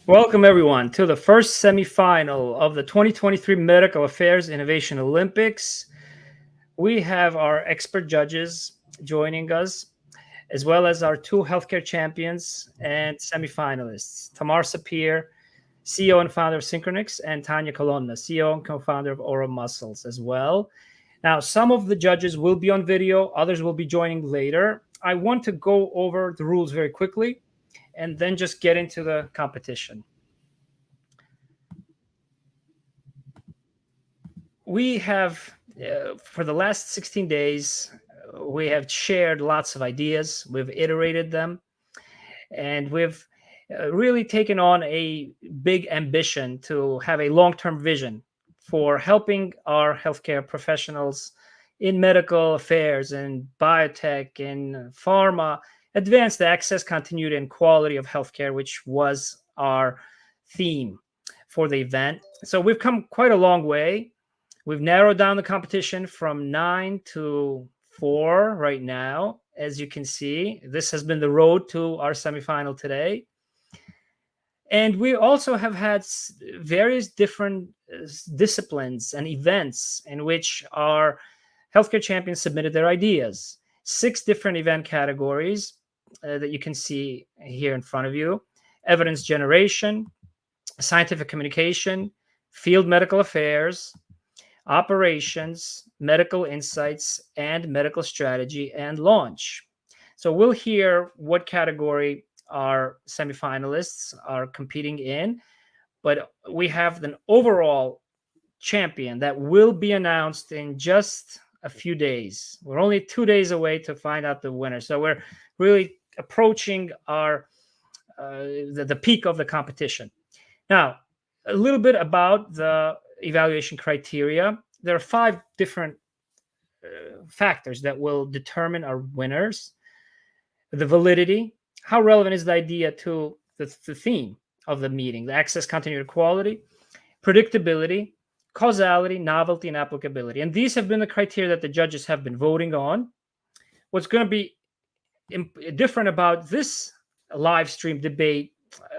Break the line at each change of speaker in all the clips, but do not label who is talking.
Welcome, everyone, to the first semifinal of the 2023 Medical Affairs Innovation Olympics. We have our expert judges joining us, as well as our two healthcare champions and semifinalists, Tamar Sapir, CEO and founder of Synchronix, and Tanya Colonna, CEO and co-founder of Aura Muscles as well. Now, some of the judges will be on video, others will be joining later. I want to go over the rules very quickly and then just get into the competition. We have, for the last 16 days, we have shared lots of ideas. We've iterated them, and we've really taken on a big ambition to have a long-term vision for helping our healthcare professionals in medical affairs and biotech and pharma advance the access, continuity, and quality of healthcare, which was our theme for the event. So we've come quite a long way. We've narrowed down the competition from 9 to 4 right now. As you can see, this has been the road to our semifinal today. And we also have had various different disciplines and events in which our healthcare champions submitted their ideas. 6 different event categories that you can see here in front of you: evidence generation, scientific communication, field medical affairs, operations, medical insights, and medical strategy and launch. So we'll hear what category our semifinalists are competing in, but we have an overall champion that will be announced in just a few days. We're only 2 days away to find out the winner. So we're really approaching our the peak of the competition. Now, a little bit about the evaluation criteria. There are 5 different factors that will determine our winners: the validity, how relevant is the idea to the theme of the meeting, the access, continuity, quality; predictability, causality, novelty, and applicability. And these have been the criteria that the judges have been voting on. What's going to be different about this live stream debate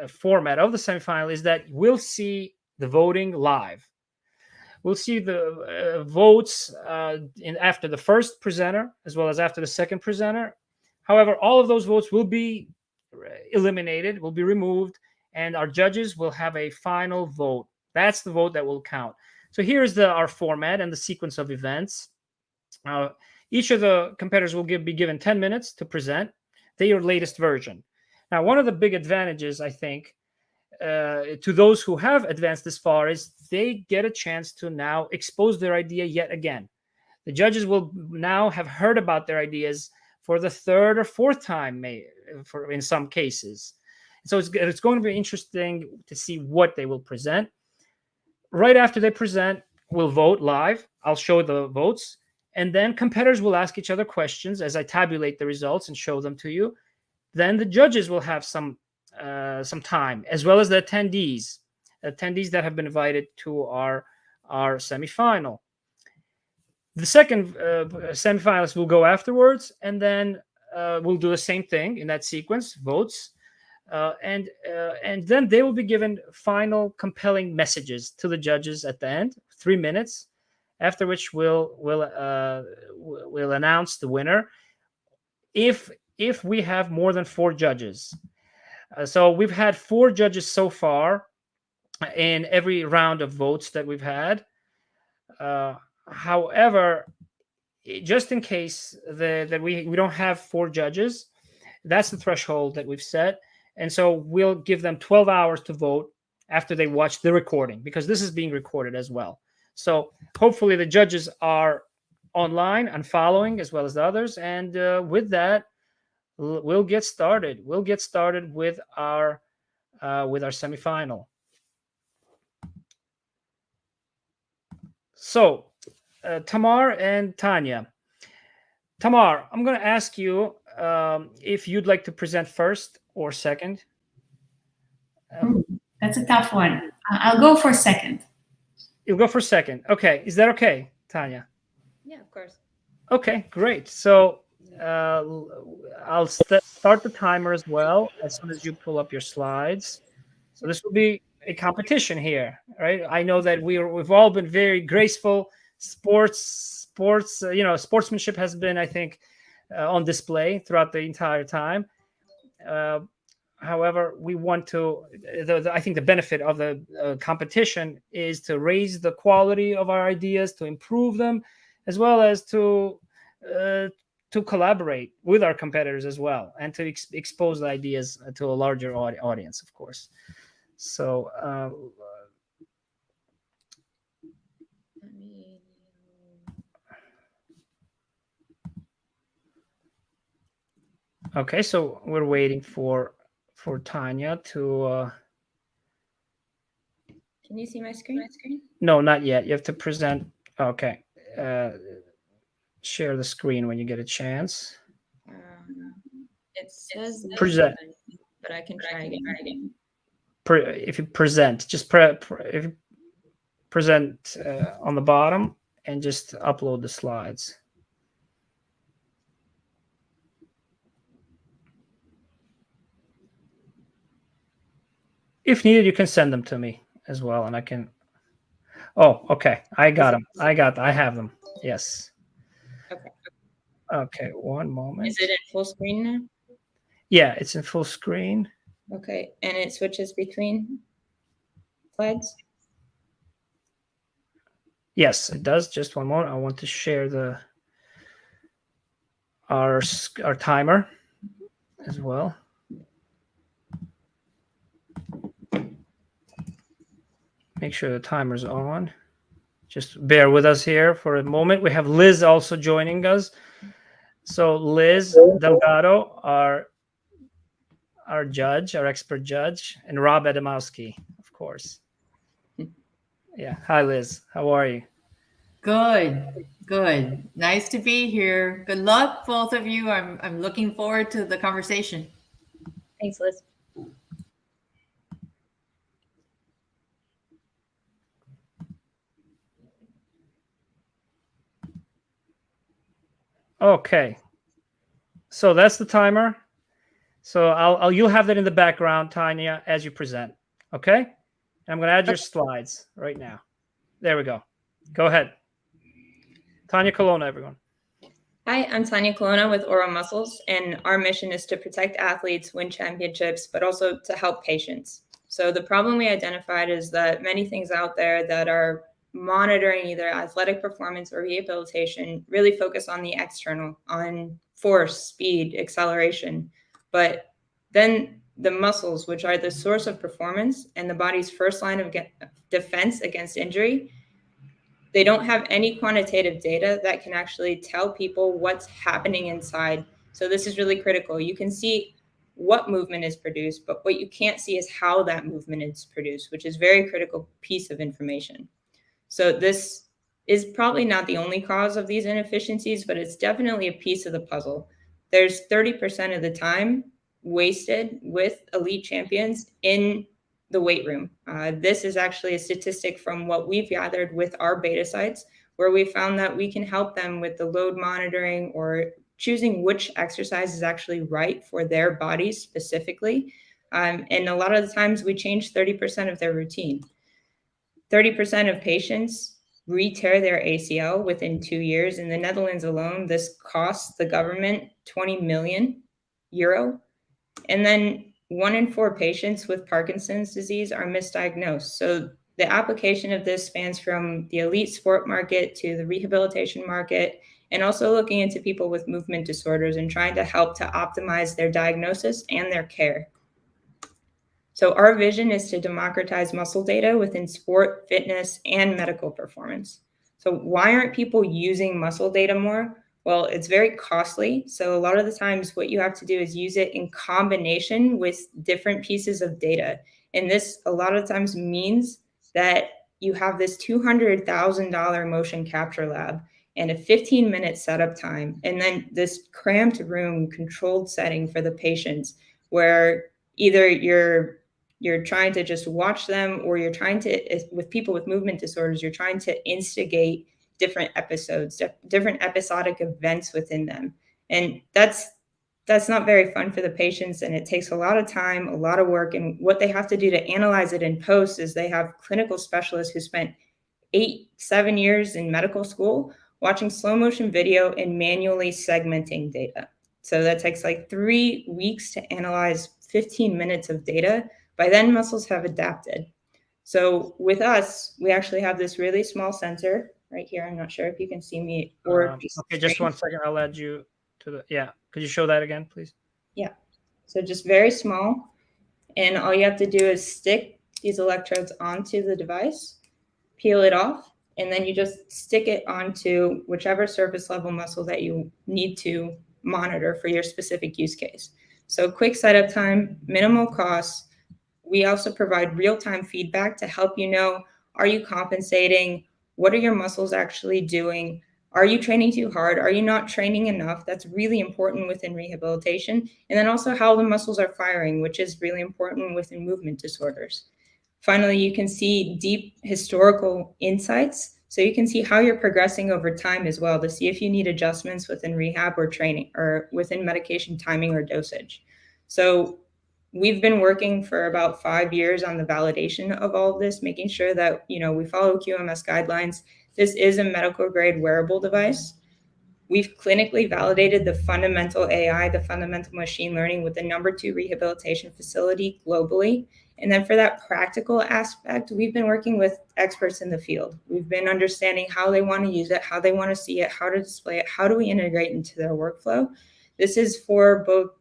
format of the semifinal is that we'll see the voting live. We'll see the votes after the first presenter as well as after the second presenter. However, all of those votes will be eliminated, will be removed, and our judges will have a final vote. That's the vote that will count. So here's our format and the sequence of events. Each of the competitors will be given 10 minutes to present their latest version. Now, one of the big advantages, I think, to those who have advanced this far is they get a chance to now expose their idea yet again. The judges will now have heard about their ideas for the 3rd or 4th time, in some cases. So it's going to be interesting to see what they will present. Right after they present, we'll vote live. I'll show the votes, and then competitors will ask each other questions as I tabulate the results and show them to you. Then the judges will have some time, as well as the attendees that have been invited to our semifinal. The second semifinalist will go afterwards, and then we'll do the same thing in that sequence: votes, and then they will be given final compelling messages to the judges at the end, 3 minutes, after which we'll announce the winner if we have more than 4 judges. So we've had 4 judges so far in every round of votes that we've had. However, just in case that we don't have 4 judges, that's the threshold that we've set. And so we'll give them 12 hours to vote after they watch the recording, because this is being recorded as well. So hopefully the judges are online and following, as well as the others. And with that, we'll get started. We'll get started with our semifinal. So, Tamar and Tanya. Tamar, I'm going to ask you if you'd like to present first or second.
That's a tough one. I'll go for second.
You'll go for second. Okay. Is that okay, Tanya?
Yeah, of course.
Okay, great. So I'll start the timer as well as soon as you pull up your slides. So this will be a competition here, right? I know that we've all been very graceful. Sportsmanship has been, I think, on display throughout the entire time. Uh, However, we want to. I think the benefit of the competition is to raise the quality of our ideas, to improve them, as well as uh, to collaborate with our competitors as well, and to expose the ideas to a larger audience, of course. So okay, so we're waiting for Tanya to.
Can you see my screen?
No, not yet. You have to present. Okay. Share the screen when you get a chance.
It says
Present.
but I can try again.
If you present, just if you present on the bottom and just upload the slides. If needed, you can send them to me as well, and I can. Oh, okay. I got them. I have them. Yes.
Okay.
Okay. One moment.
Is it in full screen now?
Yeah, it's in full screen.
Okay, and it switches between slides?
Yes, it does. Just one moment. I want to share our timer as well. Make sure the timer's on. Just bear with us here for a moment. We have Liz also joining us. So Liz Delgado, our judge, our expert judge, and Rob Adamowski, of course. Yeah. Hi, Liz. How are you?
Good. Nice to be here. Good luck, both of you. I'm looking forward to the conversation.
Thanks, Liz.
Okay. So that's the timer. So you'll have that in the background, Tanya, as you present. Okay. And I'm going to add your slides right now. There we go. Go ahead. Tanya Colonna, everyone.
Hi, I'm Tanya Colonna with Oral Muscles, and our mission is to protect athletes, win championships, but also to help patients. So the problem we identified is that many things out there that are monitoring either athletic performance or rehabilitation really focus on the external, on force, speed, acceleration. But then the muscles, which are the source of performance and the body's first line of defense against injury, they don't have any quantitative data that can actually tell people what's happening inside. So this is really critical. You can see what movement is produced, but what you can't see is how that movement is produced, which is a very critical piece of information. So this is probably not the only cause of these inefficiencies, but it's definitely a piece of the puzzle. There's 30% of the time wasted with elite champions in the weight room. This is actually a statistic from what we've gathered with our beta sites, where we found that we can help them with the load monitoring or choosing which exercise is actually right for their bodies specifically. And a lot of the times we change 30% of their routine. 30% of patients re-tear their ACL within 2 years. In the Netherlands alone, this costs the government 20 million euro. And then 1 in 4 patients with Parkinson's disease are misdiagnosed. So the application of this spans from the elite sport market to the rehabilitation market, and also looking into people with movement disorders and trying to help to optimize their diagnosis and their care. So our vision is to democratize muscle data within sport, fitness, and medical performance. So why aren't people using muscle data more? Well, it's very costly. So a lot of the times what you have to do is use it in combination with different pieces of data. And this a lot of times means that you have this $200,000 motion capture lab and a 15-minute setup time, and then this cramped room controlled setting for the patients where either you're trying to just watch them, or you're trying to, with people with movement disorders, you're trying to instigate different episodes, different episodic events within them. And that's that's not very fun for the patients, and it takes a lot of time, a lot of work. And what they have to do to analyze it in post is they have clinical specialists who spent 7 years in medical school watching slow motion video and manually segmenting data. So that takes like 3 weeks to analyze 15 minutes of data. By then, muscles have adapted. So with us, we actually have this really small sensor right here. I'm not sure if you can see me or
okay, just one second. I'll add you to the, yeah. Could you show that again, please?
Yeah. So just very small. And all you have to do is stick these electrodes onto the device, peel it off, and then you just stick it onto whichever surface level muscle that you need to monitor for your specific use case. So quick setup time, minimal costs. We also provide real-time feedback to help you know, are you compensating? What are your muscles actually doing? Are you training too hard? Are you not training enough? That's really important within rehabilitation. And then also how the muscles are firing, which is really important within movement disorders. Finally, you can see deep historical insights. So you can see how you're progressing over time as well to see if you need adjustments within rehab or training or within medication timing or dosage. So we've been working for about 5 years on the validation of all of this, making sure that, we follow QMS guidelines. This is a medical grade wearable device. We've clinically validated the fundamental AI, the fundamental machine learning with the #2 rehabilitation facility globally. And then for that practical aspect, we've been working with experts in the field. We've been understanding how they want to use it, how they want to see it, how to display it, how do we integrate into their workflow. This is for both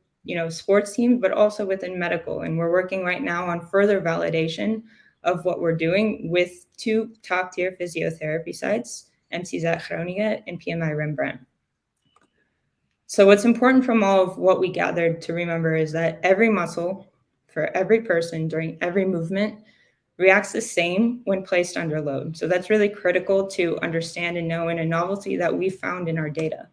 sports teams, but also within medical. And we're working right now on further validation of what we're doing with 2 top-tier physiotherapy sites, MCZ Groningen and PMI Rembrandt. So what's important from all of what we gathered to remember is that every muscle for every person during every movement reacts the same when placed under load. So that's really critical to understand and know, and a novelty that we found in our data.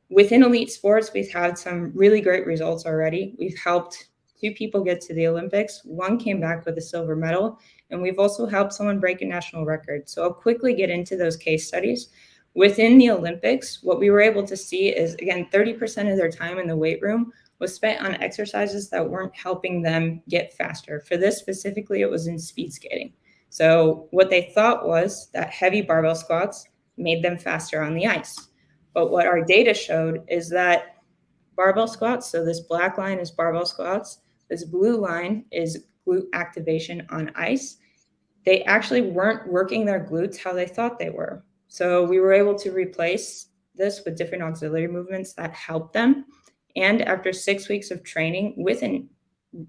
Within elite sports, we've had some really great results already. We've helped 2 people get to the Olympics. 1 came back with a silver medal, and we've also helped someone break a national record. So I'll quickly get into those case studies. Within the Olympics, what we were able to see is, again, 30% of their time in the weight room was spent on exercises that weren't helping them get faster. For this specifically, it was in speed skating. So what they thought was that heavy barbell squats made them faster on the ice. But what our data showed is that barbell squats, so this black line is barbell squats, this blue line is glute activation on ice. They actually weren't working their glutes how they thought they were. So we were able to replace this with different auxiliary movements that helped them. And after 6 weeks of training,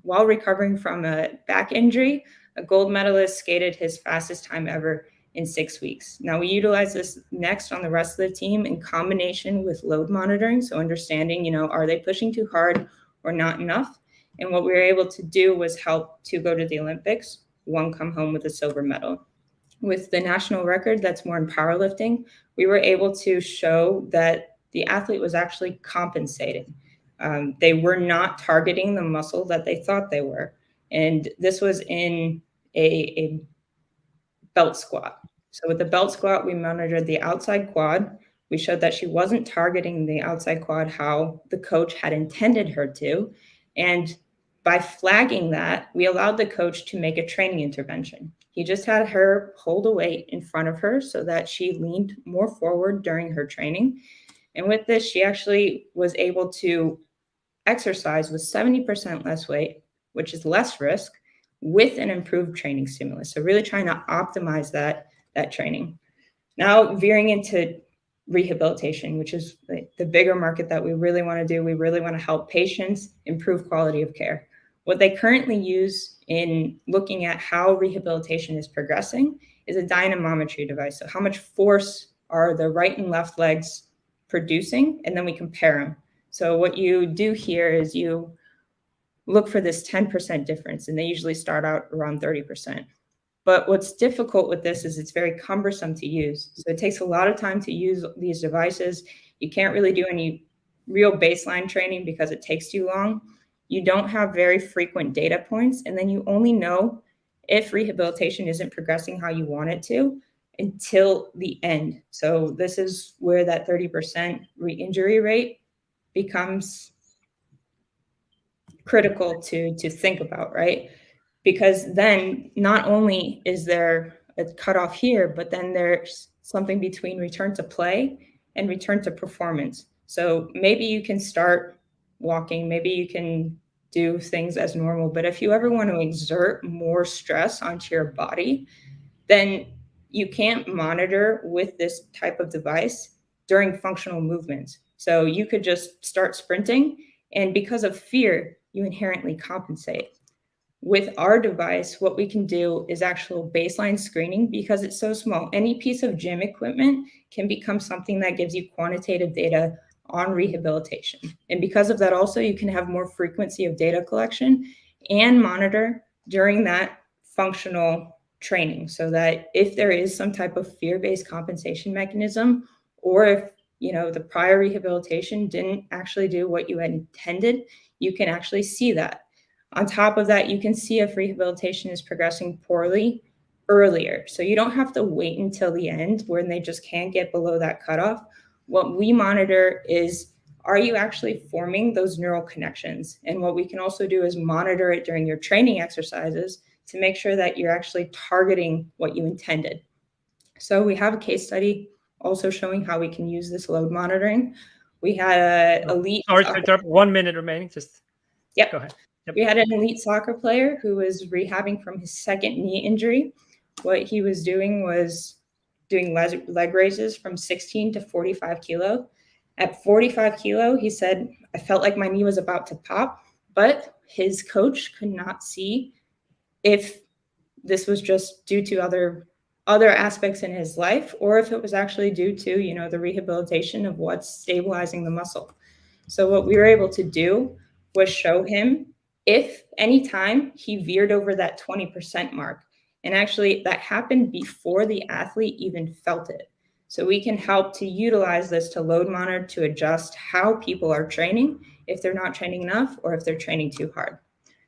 while recovering from a back injury, a gold medalist skated his fastest time ever in 6 weeks. Now we utilize this next on the rest of the team in combination with load monitoring. So understanding, are they pushing too hard or not enough? And what we were able to do was help 2 go to the Olympics, 1 come home with a silver medal. With the national record, that's more in powerlifting, we were able to show that the athlete was actually compensating. They were not targeting the muscle that they thought they were. And this was in a belt squat. So with the belt squat, we monitored the outside quad. We showed that she wasn't targeting the outside quad how the coach had intended her to. And by flagging that, we allowed the coach to make a training intervention. He just had her hold a weight in front of her so that she leaned more forward during her training. And with this, she actually was able to exercise with 70% less weight, which is less risk, with an improved training stimulus. So really trying to optimize that training. Now veering into rehabilitation, which is the bigger market that we really want to do. We really want to help patients improve quality of care. What they currently use in looking at how rehabilitation is progressing is a dynamometry device. So how much force are the right and left legs producing? And then we compare them. So what you do here is you look for this 10% difference, and they usually start out around 30%. But what's difficult with this is it's very cumbersome to use. So it takes a lot of time to use these devices. You can't really do any real baseline training because it takes too long. You don't have very frequent data points, and then you only know if rehabilitation isn't progressing how you want it to until the end. So this is where that 30% re-injury rate becomes critical to think about, right? Because then not only is there a cutoff here, but then there's something between return to play and return to performance. So maybe you can start walking, maybe you can do things as normal, but if you ever want to exert more stress onto your body, then you can't monitor with this type of device during functional movements. So you could just start sprinting, and because of fear, you inherently compensate. With our device, what we can do is actual baseline screening because it's so small. Any piece of gym equipment can become something that gives you quantitative data on rehabilitation. And because of that, also, you can have more frequency of data collection and monitor during that functional training so that if there is some type of fear-based compensation mechanism, or if the prior rehabilitation didn't actually do what you had intended, you can actually see that. On top of that, you can see if rehabilitation is progressing poorly earlier. So you don't have to wait until the end when they just can't get below that cutoff. What we monitor is, are you actually forming those neural connections? And what we can also do is monitor it during your training exercises to make sure that you're actually targeting what you intended. So we have a case study also showing how we can use this load monitoring. We had an elite.
Sorry to interrupt. 1 minute remaining. Just
Yep.
go ahead. Yep.
We had an elite soccer player who was rehabbing from his second knee injury. What he was doing was doing leg raises from 16 to 45 kilo. At 45 kilo, he said, I felt like my knee was about to pop, but his coach could not see if this was just due to other aspects in his life, or if it was actually due to, the rehabilitation of what's stabilizing the muscle. So what we were able to do was show him if anytime he veered over that 20% mark. And actually that happened before the athlete even felt it. So we can help to utilize this to load monitor to adjust how people are training, if they're not training enough or if they're training too hard.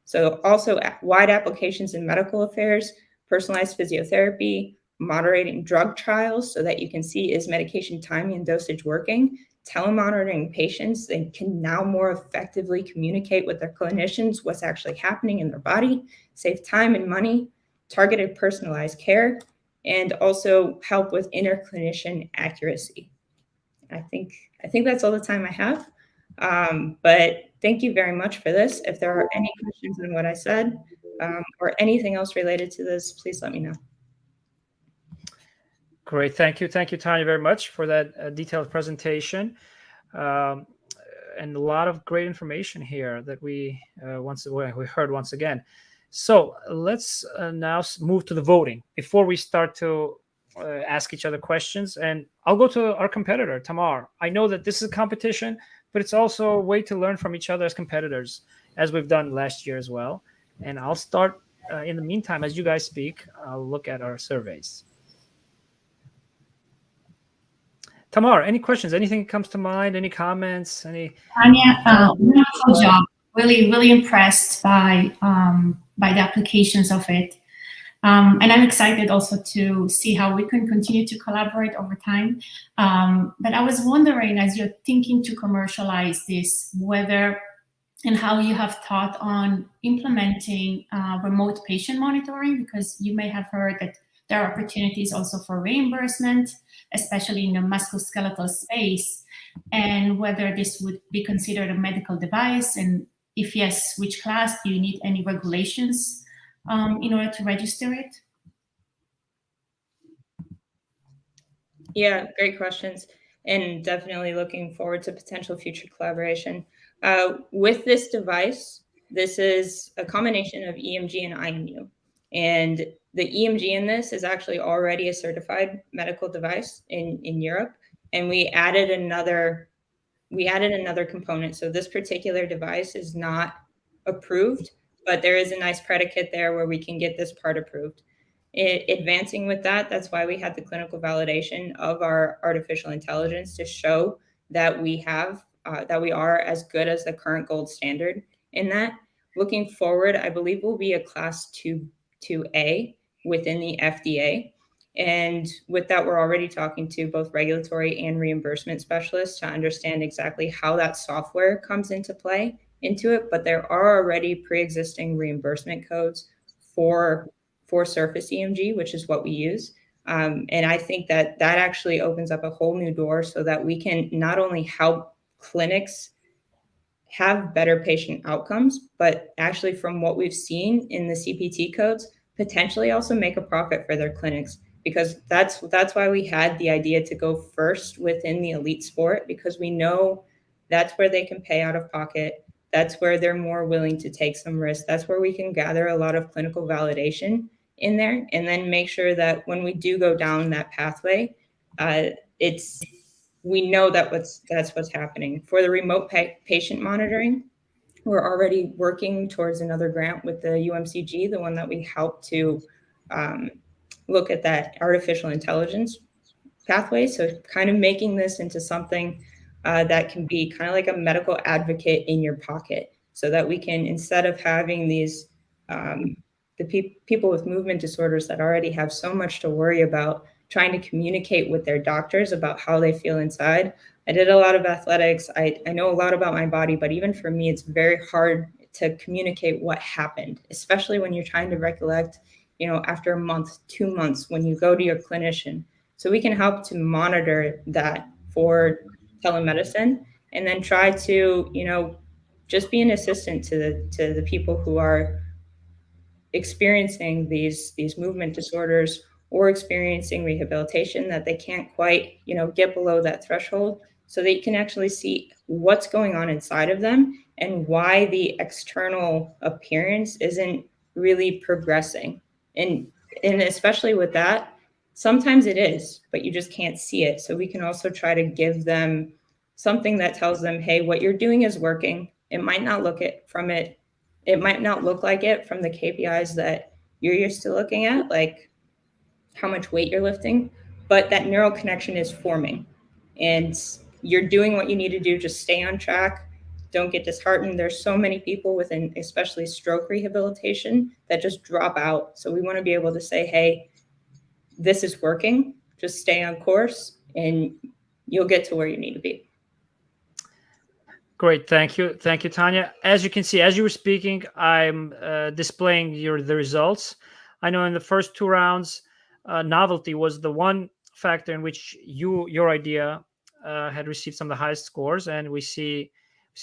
So also wide applications in medical affairs, personalized physiotherapy, moderating drug trials so that you can see is medication timing and dosage working, telemonitoring patients. They can now more effectively communicate with their clinicians what's actually happening in their body, save time and money, targeted personalized care, and also help with interclinician accuracy. I think that's all the time I have. But thank you very much for this. If there are any questions on what I said or anything else related to this, please let me know.
Great. Thank you, Tanya, very much for that detailed presentation. And a lot of great information here that we heard once again. So let's now move to the voting before we start to ask each other questions. And I'll go to our competitor, Tamar. I know that this is a competition, but it's also a way to learn from each other as competitors, as we've done last year as well. And I'll start in the meantime, as you guys speak, I'll look at our surveys. Tamar, any questions? Anything that comes to mind? Any comments?
Tanya, wonderful job. Really, really impressed by the applications of it. And I'm excited also to see how we can continue to collaborate over time. But I was wondering, as you're thinking to commercialize this, whether and how you have thought on implementing remote patient monitoring, because you may have heard that there are opportunities also for reimbursement, especially in the musculoskeletal space, and whether this would be considered a medical device, and if yes, which class? Do you need any regulations in order to register it?
Yeah, great questions, and definitely looking forward to potential future collaboration. With this device, this is a combination of EMG and IMU. And the EMG in this is actually already a certified medical device in Europe. And we added another component. So this particular device is not approved, but there is a nice predicate there where we can get this part approved. Advancing with that, that's why we had the clinical validation of our artificial intelligence to show that we are as good as the current gold standard in that. Looking forward, I believe we'll be a class 2A within the FDA. And with that, we're already talking to both regulatory and reimbursement specialists to understand exactly how that software comes into play into it. But there are already pre-existing reimbursement codes for surface EMG, which is what we use. And I think that actually opens up a whole new door so that we can not only help clinics have better patient outcomes, but actually from what we've seen in the CPT codes, potentially also make a profit for their clinics, because that's why we had the idea to go first within the elite sport, because we know that's where they can pay out of pocket. That's where they're more willing to take some risk. That's where we can gather a lot of clinical validation in there, and then make sure that when we do go down that pathway, we know that that's what's happening. For the remote patient monitoring, we're already working towards another grant with the UMCG, the one that we helped to look at that artificial intelligence pathway. So kind of making this into something that can be kind of like a medical advocate in your pocket, so that we can, instead of having these people with movement disorders that already have so much to worry about, trying to communicate with their doctors about how they feel inside. I did a lot of athletics. I know a lot about my body, but even for me, it's very hard to communicate what happened, especially when you're trying to recollect, after a month, 2 months, when you go to your clinician. So we can help to monitor that for telemedicine, and then try to, just be an assistant to the people who are experiencing these movement disorders or experiencing rehabilitation that they can't quite, get below that threshold, so that you can actually see what's going on inside of them and why the external appearance isn't really progressing. And especially with that, sometimes it is, but you just can't see it. So we can also try to give them something that tells them, hey, what you're doing is working. It might not look it might not look like it from the KPIs that you're used to looking at, like how much weight you're lifting, but that neural connection is forming, and you're doing what you need to do. Just stay on track. Don't get disheartened. There's so many people within, especially stroke rehabilitation, that just drop out. So we want to be able to say, hey, this is working. Just stay on course and you'll get to where you need to be.
Great, thank you, Tanya. As you can see, as you were speaking, I'm displaying the results. I know in the first 2 rounds, novelty was the one factor in which your idea had received some of the highest scores, and we see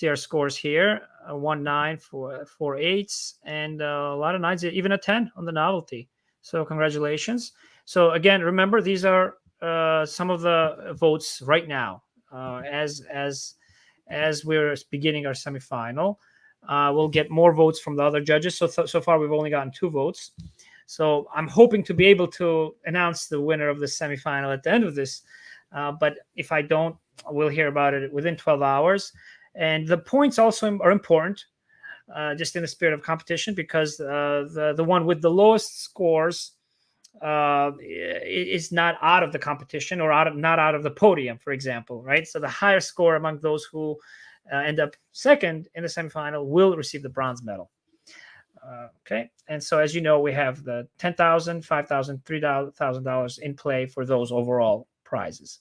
our scores here: 1 9, 4 8s, and a lot of 9s, even a 10 on the novelty. So congratulations. So again, remember, these are some of the votes right now as we're beginning our semifinal. We'll get more votes from the other judges. So far, we've only gotten 2 votes. So I'm hoping to be able to announce the winner of the semifinal at the end of this. But if I don't, we'll hear about it within 12 hours. And the points also are important, just in the spirit of competition, because the one with the lowest scores is not out of the competition, or not out of the podium, for example, right? So the higher score among those who end up second in the semifinal will receive the bronze medal. Okay, and so as you know, we have the $10,000, $5,000, $3,000 in play for those overall prizes.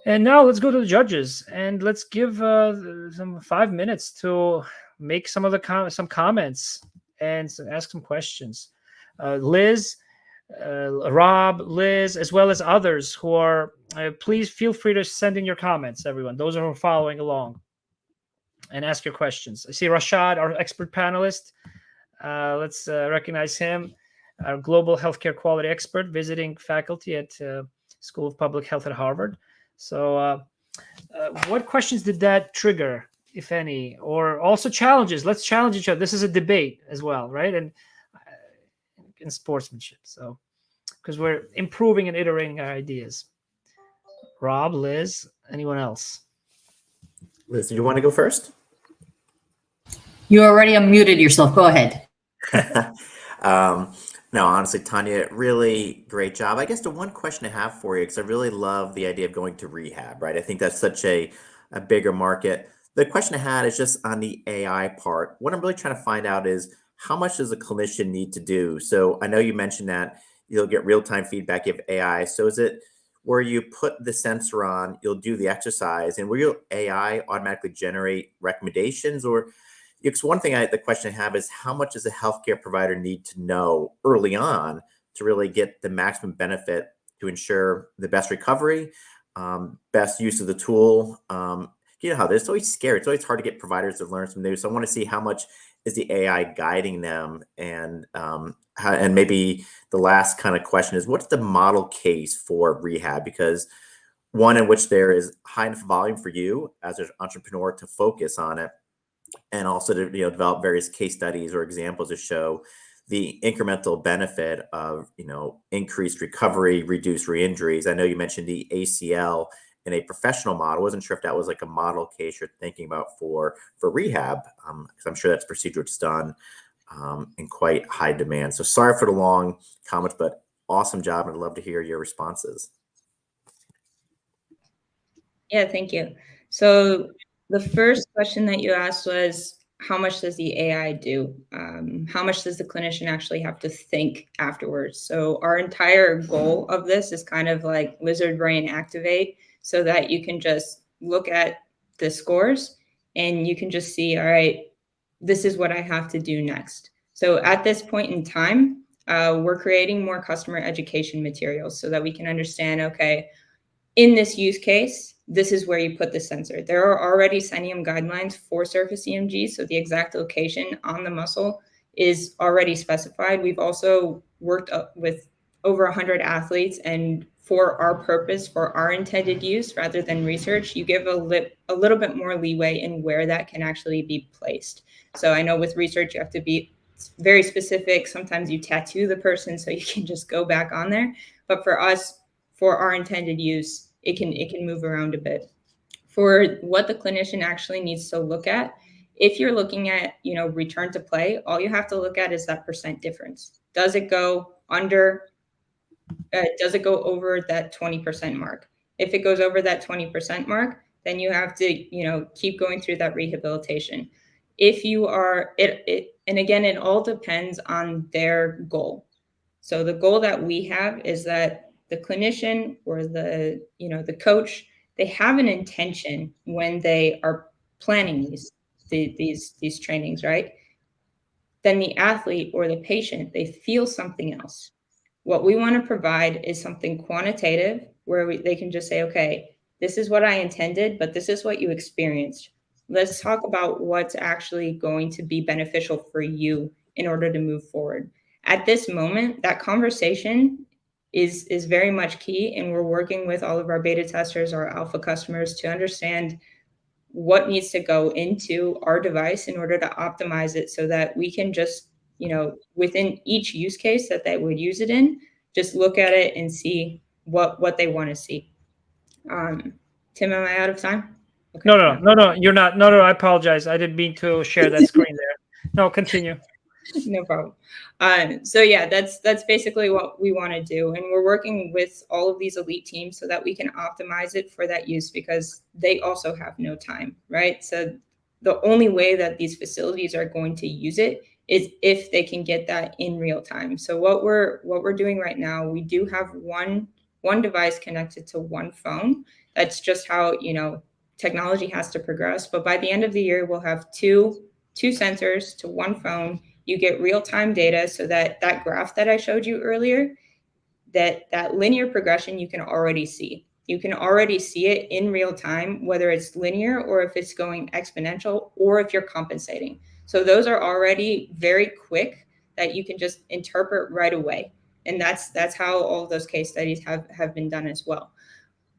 And now let's go to the judges, and let's give some 5 minutes to make some of the some comments and ask some questions. Liz, Rob, Liz, as well as others who are, please feel free to send in your comments, everyone. Those who are following along, and ask your questions. I see Rashad, our expert panelist. Let's recognize him, our global healthcare quality expert, visiting faculty at School of Public Health at Harvard. So what questions did that trigger, if any, or also challenges? Let's challenge each other. This is a debate as well, right? And in sportsmanship. So, because we're improving and iterating our ideas. Rob, Liz, anyone else?
Liz, do you want to go first?
You already unmuted yourself. Go ahead.
No, honestly, Tanya, really great job. I guess the one question I have for you, because I really love the idea of going to rehab, right? I think that's such a bigger market. The question I had is just on the AI part. What I'm really trying to find out is, how much does a clinician need to do? So I know you mentioned that you'll get real-time feedback, you have AI. So is it where you put the sensor on, you'll do the exercise, and will your AI automatically generate recommendations? Or because one thing the question I have is, how much does a healthcare provider need to know early on to really get the maximum benefit to ensure the best recovery, best use of the tool? You know how this, it's always scary. It's always hard to get providers to learn some new. So I want to see how much is the AI guiding them, and and maybe the last kind of question is, what's the model case for rehab? Because one in which there is high enough volume for you as an entrepreneur to focus on it, and also to develop various case studies or examples to show the incremental benefit of increased recovery, reduced re-injuries. I know you mentioned the ACL in a professional model. I wasn't sure if that was like a model case you're thinking about for rehab, because I'm sure that's a procedure that's done in quite high demand. So sorry for the long comments, but awesome job, and I'd love to hear your responses.
Yeah, thank you. So the first question that you asked was, how much does the AI do? How much does the clinician actually have to think afterwards? So our entire goal of this is kind of like lizard brain activate, so that you can just look at the scores and you can just see, all right, this is what I have to do next. So at this point in time, we're creating more customer education materials so that we can understand, okay, in this use case, this is where you put the sensor. There are already CENIUM guidelines for surface EMG, so the exact location on the muscle is already specified. We've also worked with over 100 athletes, and for our purpose, for our intended use, rather than research, you give a little bit more leeway in where that can actually be placed. So I know with research, you have to be very specific. Sometimes you tattoo the person so you can just go back on there. But for us, for our intended use, it can move around a bit. For what the clinician actually needs to look at, if you're looking at return to play, all you have to look at is that percent difference. Does it go under? Does it go over that 20% mark? If it goes over that 20% mark, then you have to keep going through that rehabilitation. If you are and again, it all depends on their goal. So the goal that we have is that the clinician or the coach, they have an intention when they are planning these trainings, right? Then the athlete or the patient, they feel something else. What we want to provide is something quantitative where they can just say, okay, this is what I intended, but this is what you experienced. Let's talk about what's actually going to be beneficial for you in order to move forward. At this moment, that conversation is very much key, and we're working with all of our beta testers, our alpha customers, to understand what needs to go into our device in order to optimize it so that we can just, within each use case that they would use it in, just look at it and see what they want to see. Tim, am I out of time? Okay.
No, you're not. No, I apologize. I didn't mean to share that screen there. No, continue.
No problem. So yeah, that's basically what we want to do. And we're working with all of these elite teams so that we can optimize it for that use, because they also have no time, right? So the only way that these facilities are going to use it is if they can get that in real time. So what we're doing right now, we do have one device connected to one phone. That's just how, technology has to progress. But by the end of the year, we'll have two sensors to one phone. You get real-time data, so that graph that I showed you earlier, that linear progression you can already see. You can already see it in real time, whether it's linear or if it's going exponential or if you're compensating. So those are already very quick that you can just interpret right away. And that's how all of those case studies have been done as well.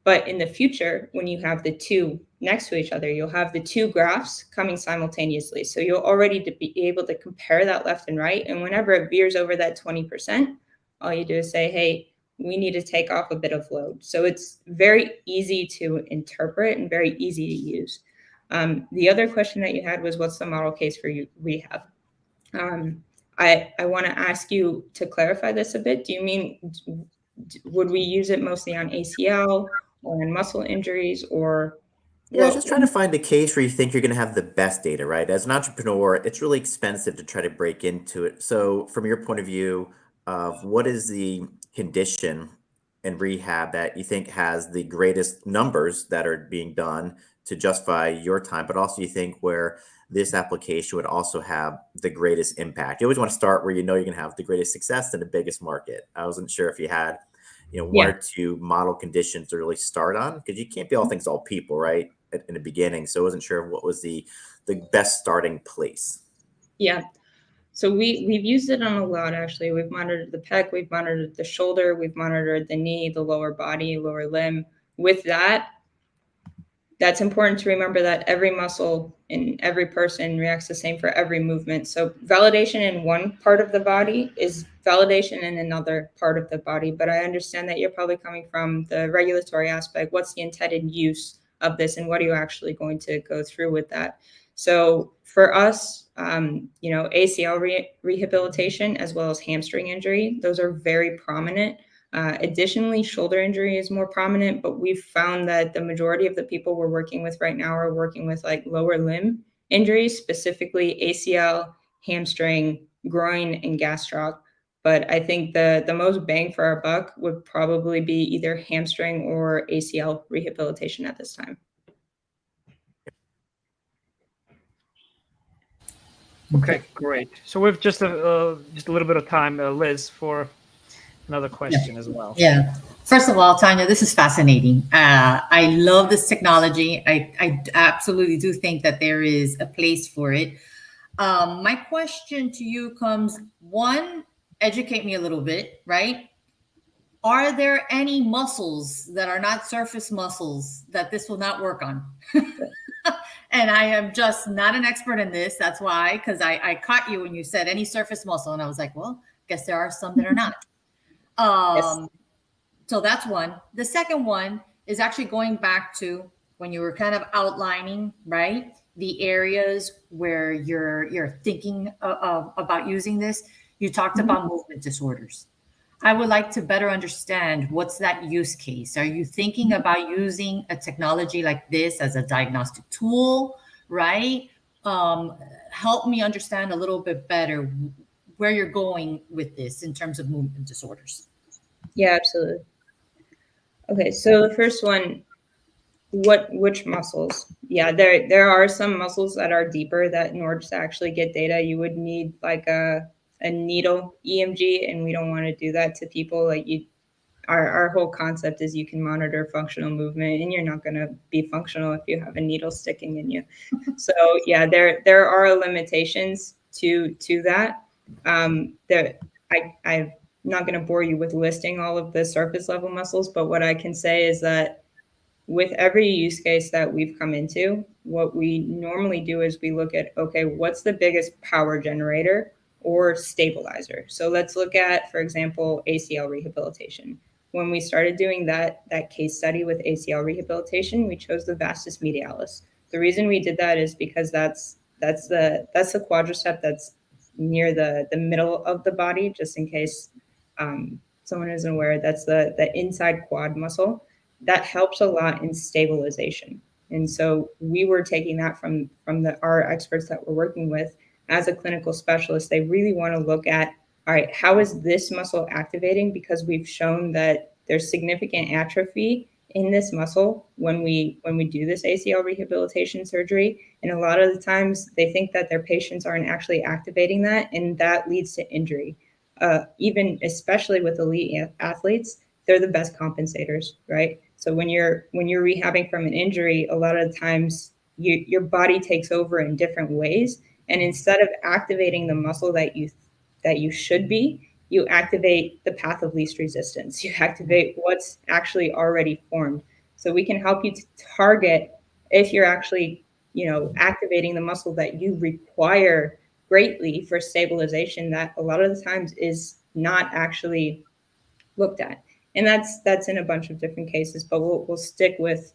But in the future, when you have the two next to each other, you'll have the two graphs coming simultaneously. So you'll already be able to compare that left and right. And whenever it veers over that 20%, all you do is say, hey, we need to take off a bit of load. So it's very easy to interpret and very easy to use. The other question that you had was, what's the model case for rehab? I want to ask you to clarify this a bit. Do you mean, would we use it mostly on ACL or on muscle injuries, or?
Yeah, just trying to find a case where you think you're going to have the best data, right? As an entrepreneur, it's really expensive to try to break into it. So from your point of view of what is the condition in rehab that you think has the greatest numbers that are being done to justify your time, but also you think where this application would also have the greatest impact? You always want to start where you know you're going to have the greatest success in the biggest market. I wasn't sure if you had, one
Yeah.
or two model conditions to really start on, because you can't be all things to all people, right? In the beginning. So I wasn't sure what was the best starting place.
Yeah. So we've used it on a lot, actually. We've monitored the pec, we've monitored the shoulder, we've monitored the knee, the lower body, lower limb. With that, that's important to remember that every muscle in every person reacts the same for every movement. So validation in one part of the body is validation in another part of the body. But I understand that you're probably coming from the regulatory aspect. What's the intended use of this, and what are you actually going to go through with that? So for us, ACL rehabilitation as well as hamstring injury, those are very prominent. Additionally, shoulder injury is more prominent, but we've found that the majority of the people we're working with right now are working with like lower limb injuries, specifically ACL, hamstring, groin, and gastroc. But I think the most bang for our buck would probably be either hamstring or ACL rehabilitation at this time.
Okay, great. So we've just a little bit of time, Liz, for another question as well.
Yeah. First of all, Tanya, this is fascinating. I love this technology. I absolutely do think that there is a place for it. My question to you comes, one, educate me a little bit, right? Are there any muscles that are not surface muscles that this will not work on? And I am just not an expert in this. That's why, because I caught you when you said any surface muscle. And I was like, well, guess there are some that are not.
Yes.
So that's one. The second one is actually going back to when you were kind of outlining, right, the areas where you're thinking about using this. You talked about movement disorders. I would like to better understand what's that use case. Are you thinking about using a technology like this as a diagnostic tool, right? Help me understand a little bit better where you're going with this in terms of movement disorders.
Yeah, absolutely. Okay, so the first one, which muscles? Yeah, there are some muscles that are deeper that in order to actually get data, you would need like a needle EMG, and we don't want to do that to people. Like our whole concept is you can monitor functional movement, and you're not going to be functional if you have a needle sticking in you. So yeah, there are limitations to that. I'm not going to bore you with listing all of the surface level muscles, but what I can say is that with every use case that we've come into, what we normally do is we look at, okay, what's the biggest power generator or stabilizer? So let's look at, for example, ACL rehabilitation. When we started doing that case study with ACL rehabilitation, we chose the vastus medialis. The reason we did that is because that's the quadricep that's near the middle of the body, just in case someone isn't aware. That's the inside quad muscle. That helps a lot in stabilization. And so we were taking that from our experts that we're working with as a clinical specialist. They really want to look at, all right, how is this muscle activating? Because we've shown that there's significant atrophy in this muscle when we do this ACL rehabilitation surgery. And a lot of the times they think that their patients aren't actually activating that, and that leads to injury. Even especially with elite athletes, they're the best compensators, right? So when you're rehabbing from an injury, a lot of the times your body takes over in different ways, and instead of activating the muscle that you should be, you activate the path of least resistance. You activate what's actually already formed. So we can help you to target if you're actually, activating the muscle that you require greatly for stabilization, that a lot of the times is not actually looked at. And that's in a bunch of different cases, but we'll stick with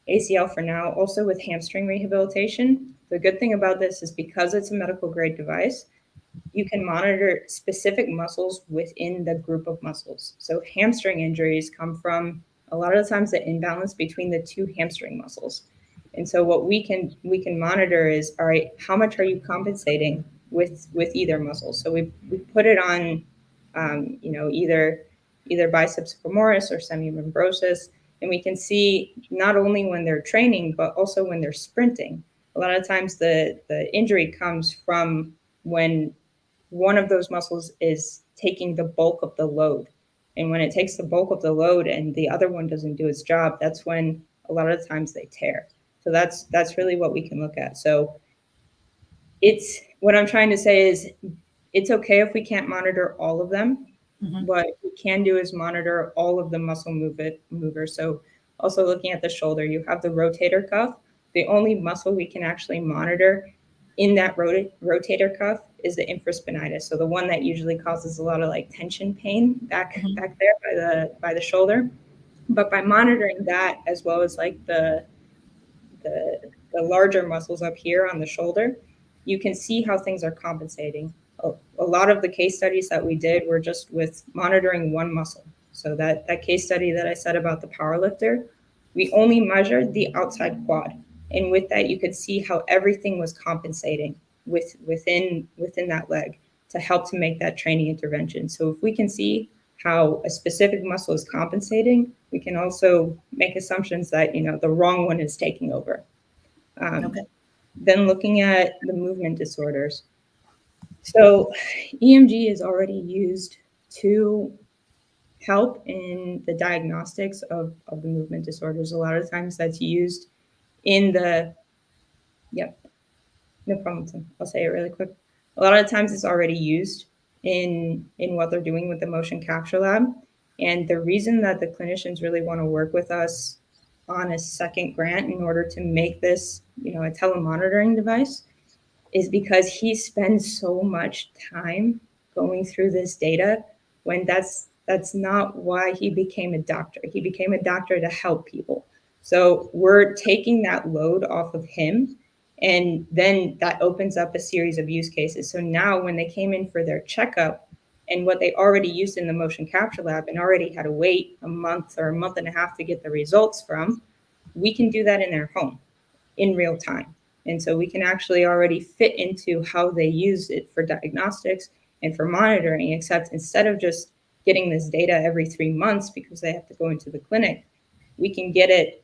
ACL for now. Also with hamstring rehabilitation, the good thing about this is because it's a medical grade device, you can monitor specific muscles within the group of muscles. So hamstring injuries come from a lot of the times the imbalance between the two hamstring muscles. And so what we can monitor is, all right, how much are you compensating with either muscle? So we put it on, either either biceps femoris or semimembrosus. And we can see not only when they're training, but also when they're sprinting. A lot of times the injury comes from when one of those muscles is taking the bulk of the load. And when it takes the bulk of the load and the other one doesn't do its job, that's when a lot of times they tear. So that's really what we can look at. So it's what I'm trying to say is it's okay if we can't monitor all of them. What we can do is monitor all of the muscle movers. So also looking at the shoulder, you have the rotator cuff. The only muscle we can actually monitor in that rotator cuff is the infraspinatus. So the one that usually causes a lot of like tension pain back there by the shoulder. But by monitoring that, as well as like the larger muscles up here on the shoulder, you can see how things are compensating. A lot of the case studies that we did were just with monitoring one muscle. So that case study that I said about the power lifter, we only measured the outside quad. And with that, you could see how everything was compensating within that leg to help to make that training intervention. So if we can see how a specific muscle is compensating, we can also make assumptions that, the wrong one is taking over. Then looking at the movement disorders. So EMG is already used to help in the diagnostics of the movement disorders. A lot of times that's used in the, no problem, Tim. I'll say it really quick. A lot of times it's already used in what they're doing with the motion capture lab. And the reason that the clinicians really want to work with us on a second grant in order to make this, a telemonitoring device is because he spends so much time going through this data when that's not why he became a doctor. He became a doctor to help people. So we're taking that load off of him, and then that opens up a series of use cases. So now when they came in for their checkup and what they already used in the motion capture lab and already had to wait a month or a month and a half to get the results from, we can do that in their home in real time. And so we can actually already fit into how they use it for diagnostics and for monitoring, except instead of just getting this data every 3 months because they have to go into the clinic, we can get it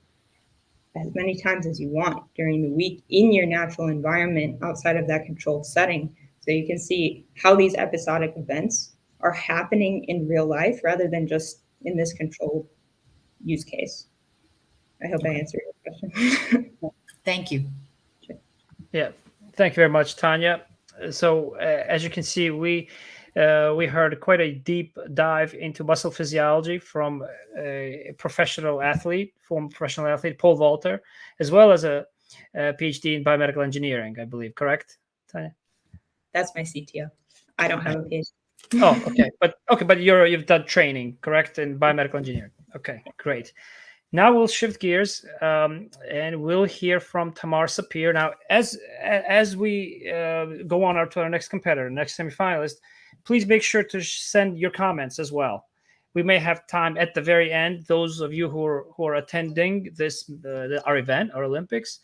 as many times as you want during the week in your natural environment outside of that controlled setting. So you can see how these episodic events are happening in real life rather than just in this controlled use case. I hope I answered your question.
Thank you.
Yeah, thank you very much, Tanya. So as you can see, we heard quite a deep dive into muscle physiology from a professional athlete, former professional athlete, Paul Walter, as well as a PhD in biomedical engineering, I believe. Correct, Tanya?
That's my CTO. I don't have a PhD.
Oh, okay, but you've done training, correct, in biomedical engineering. Okay, great. Now we'll shift gears and we'll hear from Tamar Sapir. Now, as we go on to our next competitor, next semifinalist, please make sure to send your comments as well. We may have time at the very end. Those of you who are attending our event, our Olympics,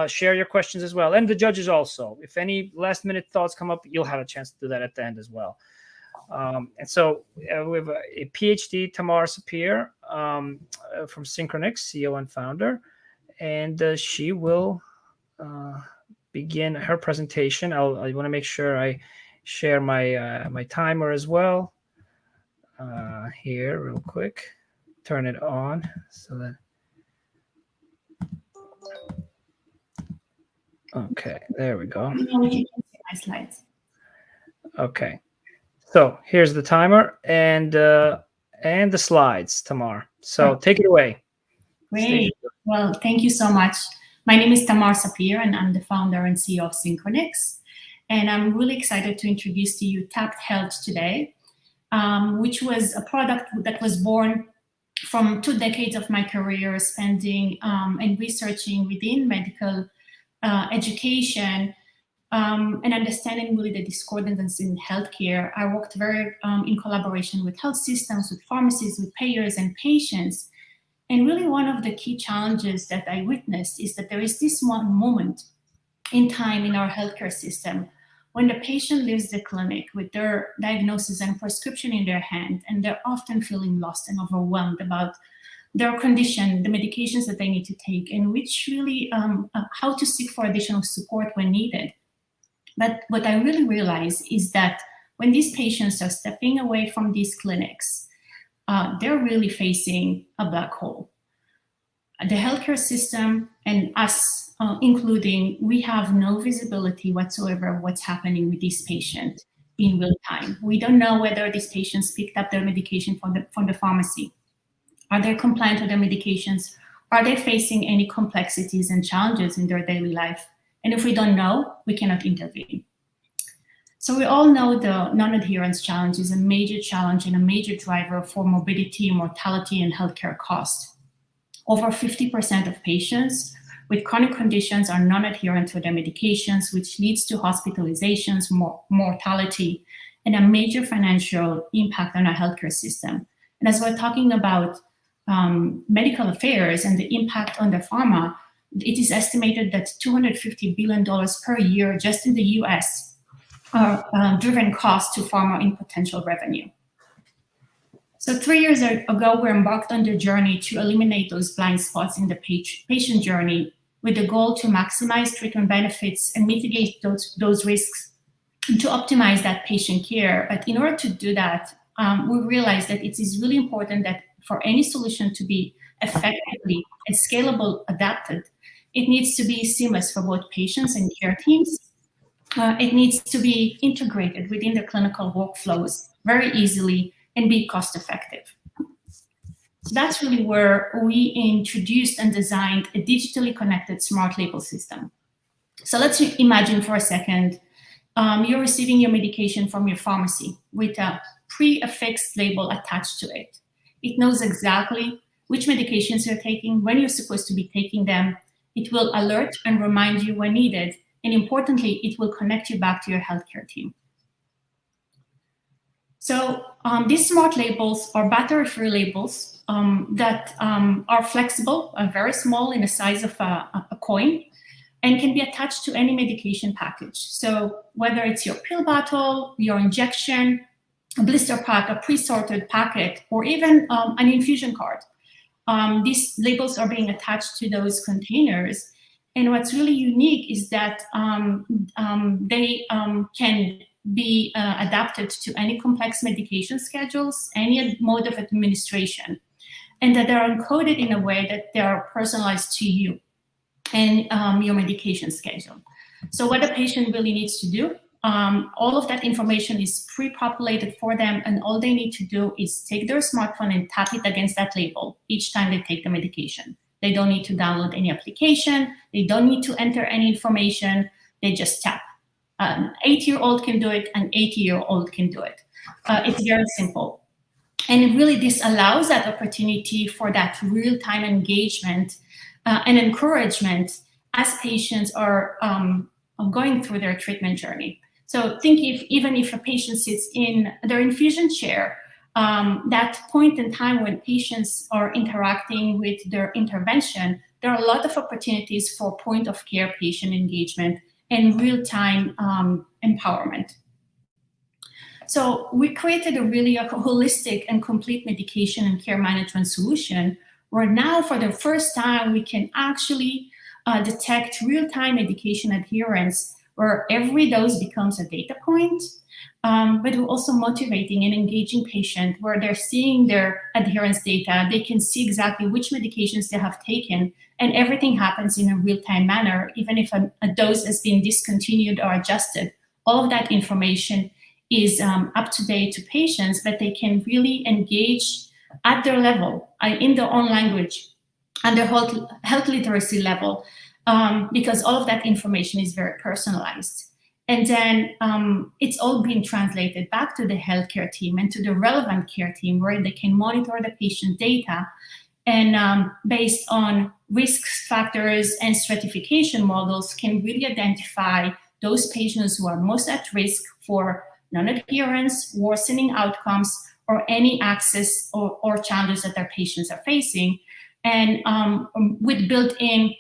share your questions as well, and the judges also. If any last-minute thoughts come up, you'll have a chance to do that at the end as well. And so we have a PhD, Tamar Sapir, from Synchronix, CEO and founder, and she will begin her presentation. I want to make sure I share my timer as well here real quick. Turn it on so that. Okay, there we go.
My slides.
Okay. So here's the timer and the slides, Tamar. So take it away.
Great. Well, thank you so much. My name is Tamar Sapir, and I'm the founder and CEO of Synchronix. And I'm really excited to introduce to you Tapped Health today, which was a product that was born from 2 decades of my career spending and researching within medical education and understanding really the discordances in healthcare. I worked very in collaboration with health systems, with pharmacies, with payers and patients. And really one of the key challenges that I witnessed is that there is this one moment in time in our healthcare system when the patient leaves the clinic with their diagnosis and prescription in their hand, and they're often feeling lost and overwhelmed about their condition, the medications that they need to take, and which really how to seek for additional support when needed. But what I really realize is that when these patients are stepping away from these clinics, they're really facing a black hole. The healthcare system, and us including, we have no visibility whatsoever of what's happening with these patients in real time. We don't know whether these patients picked up their medication from the pharmacy. Are they compliant with their medications? Are they facing any complexities and challenges in their daily life? And if we don't know, we cannot intervene. So we all know the non-adherence challenge is a major challenge and a major driver for morbidity, mortality, and healthcare costs. Over 50% of patients with chronic conditions are non-adherent to their medications, which leads to hospitalizations, mortality, and a major financial impact on our healthcare system. And as we're talking about medical affairs and the impact on the pharma, it is estimated that $250 billion per year just in the US are driven costs to pharma in potential revenue. So 3 years ago, we embarked on the journey to eliminate those blind spots in the patient journey with the goal to maximize treatment benefits and mitigate those risks and to optimize that patient care. But in order to do that, we realized that it is really important that for any solution to be effectively and scalable adapted, it needs to be seamless for both patients and care teams. It needs to be integrated within the clinical workflows very easily and be cost effective. So that's really where we introduced and designed a digitally connected smart label system. So let's imagine for a second, you're receiving your medication from your pharmacy with a pre-affixed label attached to it. It knows exactly which medications you're taking, when you're supposed to be taking them. It will alert and remind you when needed. And importantly, it will connect you back to your healthcare team. So these smart labels are battery-free labels that are flexible, very small in the size of a coin, and can be attached to any medication package. So whether it's your pill bottle, your injection, a blister pack, a pre-sorted packet, or even an infusion card, these labels are being attached to those containers. And what's really unique is that they can be adapted to any complex medication schedules, any mode of administration, and that they're encoded in a way that they are personalized to you and your medication schedule. So what a patient really needs to do, all of that information is pre-populated for them, and all they need to do is take their smartphone and tap it against that label each time they take the medication. They don't need to download any application. They don't need to enter any information. They just tap. An 8-year-old can do it. An 80-year-old can do it. It's very simple. And really, this allows that opportunity for that real-time engagement and encouragement as patients are going through their treatment journey. So think even if a patient sits in their infusion chair, that point in time when patients are interacting with their intervention, there are a lot of opportunities for point of care patient engagement and real-time empowerment. So we created a really holistic and complete medication and care management solution where now for the first time we can actually detect real-time medication adherence where every dose becomes a data point, but we're also motivating and engaging patient where they're seeing their adherence data. They can see exactly which medications they have taken, and everything happens in a real-time manner. Even if a dose has been discontinued or adjusted, all of that information is up to date to patients, that they can really engage at their level, in their own language, and their health literacy level, because all of that information is very personalized. And then it's all being translated back to the healthcare team and to the relevant care team where they can monitor the patient data and based on risk factors and stratification models can really identify those patients who are most at risk for non-adherence, worsening outcomes, or any access or challenges that their patients are facing. And with built-in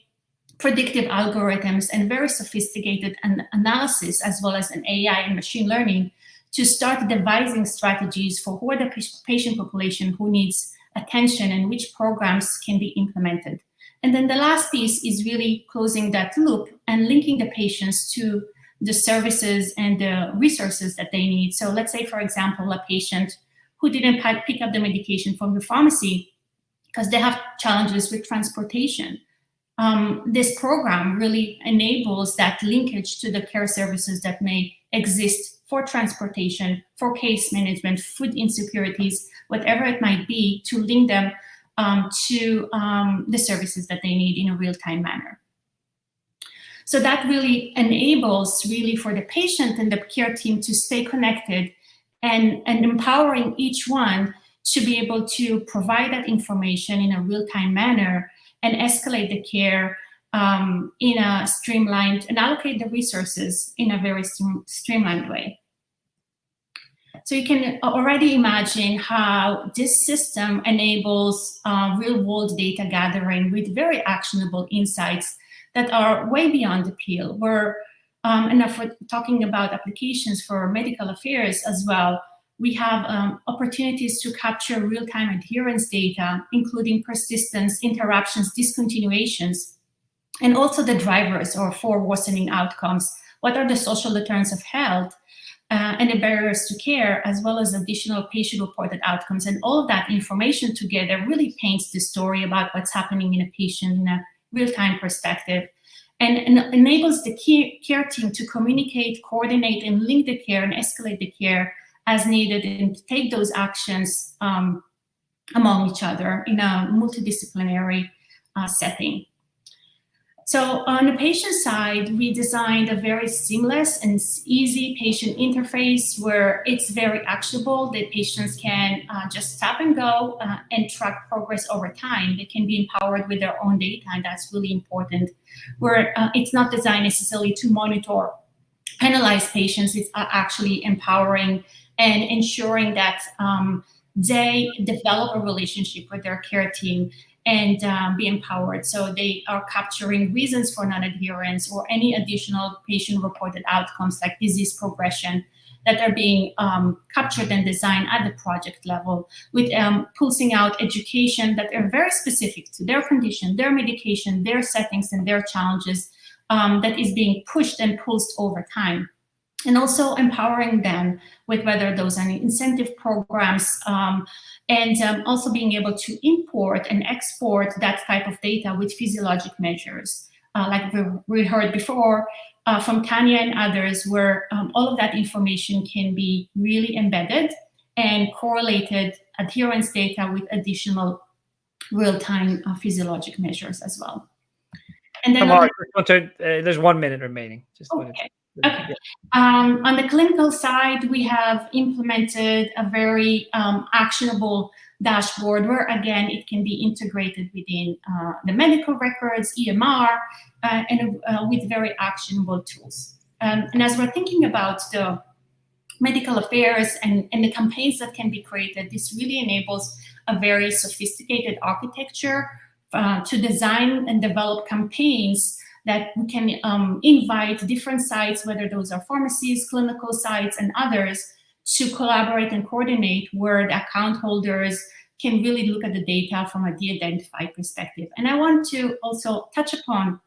predictive algorithms and very sophisticated analysis, as well as an AI and machine learning, to start devising strategies for who are the patient population who needs attention and which programs can be implemented. And then the last piece is really closing that loop and linking the patients to the services and the resources that they need. So let's say, for example, a patient who didn't pick up the medication from the pharmacy because they have challenges with transportation. This program really enables that linkage to the care services that may exist for transportation, for case management, food insecurities, whatever it might be, to link them to the services that they need in a real-time manner. So that really enables for the patient and the care team to stay connected and empowering each one to be able to provide that information in a real-time manner and escalate the care in a streamlined and allocate the resources in a very streamlined way. So you can already imagine how this system enables real-world data gathering with very actionable insights that are way beyond the pill. And if we're talking about applications for medical affairs as well, we have opportunities to capture real-time adherence data, including persistence, interruptions, discontinuations, and also the drivers for worsening outcomes. What are the social deterrents of health and the barriers to care, as well as additional patient-reported outcomes. And all of that information together really paints the story about what's happening in a patient in a real-time perspective, and enables the care team to communicate, coordinate, and link the care and escalate the care as needed, and take those actions among each other in a multidisciplinary setting. So on the patient side, we designed a very seamless and easy patient interface where it's very actionable. The patients can just tap and go and track progress over time. They can be empowered with their own data, and that's really important. Where it's not designed necessarily to monitor, penalize patients. It's actually empowering and ensuring that they develop a relationship with their care team and be empowered. So they are capturing reasons for non-adherence or any additional patient-reported outcomes like disease progression that are being captured and designed at the project level, with pulsing out education that are very specific to their condition, their medication, their settings, and their challenges that is being pushed and pulsed over time. And also empowering them with whether those are incentive programs, and also being able to import and export that type of data with physiologic measures. Like we heard before from Tanya and others, where all of that information can be really embedded and correlated adherence data with additional real-time physiologic measures as well. And then
there's 1 minute remaining.
Okay. On the clinical side, we have implemented a very actionable dashboard where, again, it can be integrated within the medical records, EMR, and with very actionable tools. And as we're thinking about the medical affairs and the campaigns that can be created, this really enables a very sophisticated architecture to design and develop campaigns that we can invite different sites, whether those are pharmacies, clinical sites, and others, to collaborate and coordinate, where the account holders can really look at the data from a de-identified perspective. And I want to also touch upon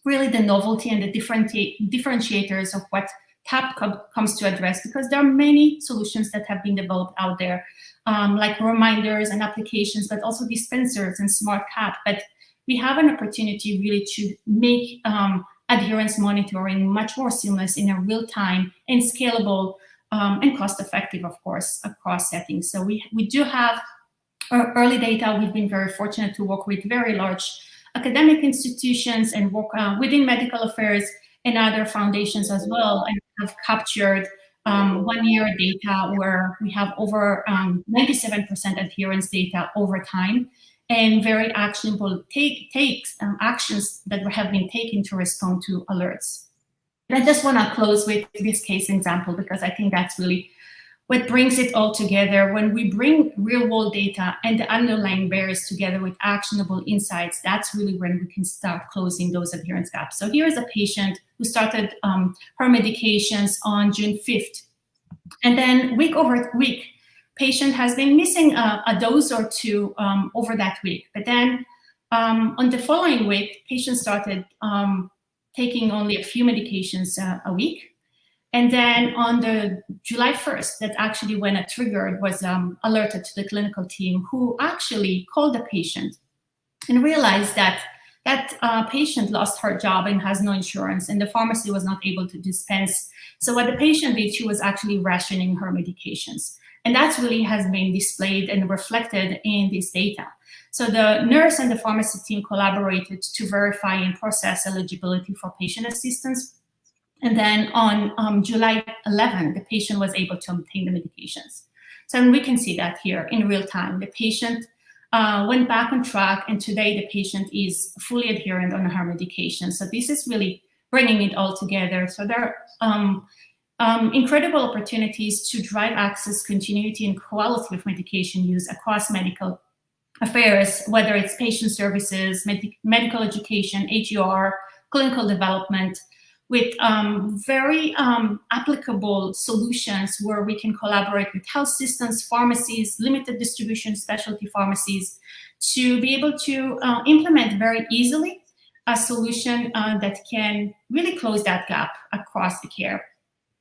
really the novelty and the differentiators of what TAP comes to address, because there are many solutions that have been developed out there, like reminders and applications, but also dispensers and smart CAP. But we have an opportunity really to make adherence monitoring much more seamless in a real-time and scalable and cost-effective, of course, across settings. So we do have early data. We've been very fortunate to work with very large academic institutions and work within medical affairs and other foundations as well, and have captured 1 year data where we have over 97% adherence data over time, and very actionable actions that have been taken to respond to alerts. And I just want to close with this case example, because I think that's really what brings it all together, when we bring real world data and the underlying barriers together with actionable insights, that's really when we can start closing those adherence gaps. So here is a patient who started her medications on June 5th. And then week over week, patient has been missing a dose or two over that week. But then on the following week, patient started taking only a few medications a week. And then on the July 1st, that's actually when a trigger was alerted to the clinical team, who actually called the patient and realized that that patient lost her job and has no insurance, and the pharmacy was not able to dispense. So what the patient did, she was actually rationing her medications. And that really has been displayed and reflected in this data. So the nurse and the pharmacy team collaborated to verify and process eligibility for patient assistance. And then on July 11, the patient was able to obtain the medications. So we can see that here in real time. The patient went back on track, and today the patient is fully adherent on her medication. So this is really bringing it all together. So there are incredible opportunities to drive access, continuity, and quality of medication use across medical affairs, whether it's patient services, medical education, HER, clinical development, with very applicable solutions where we can collaborate with health systems, pharmacies, limited distribution specialty pharmacies, to be able to implement very easily a solution that can really close that gap across the care.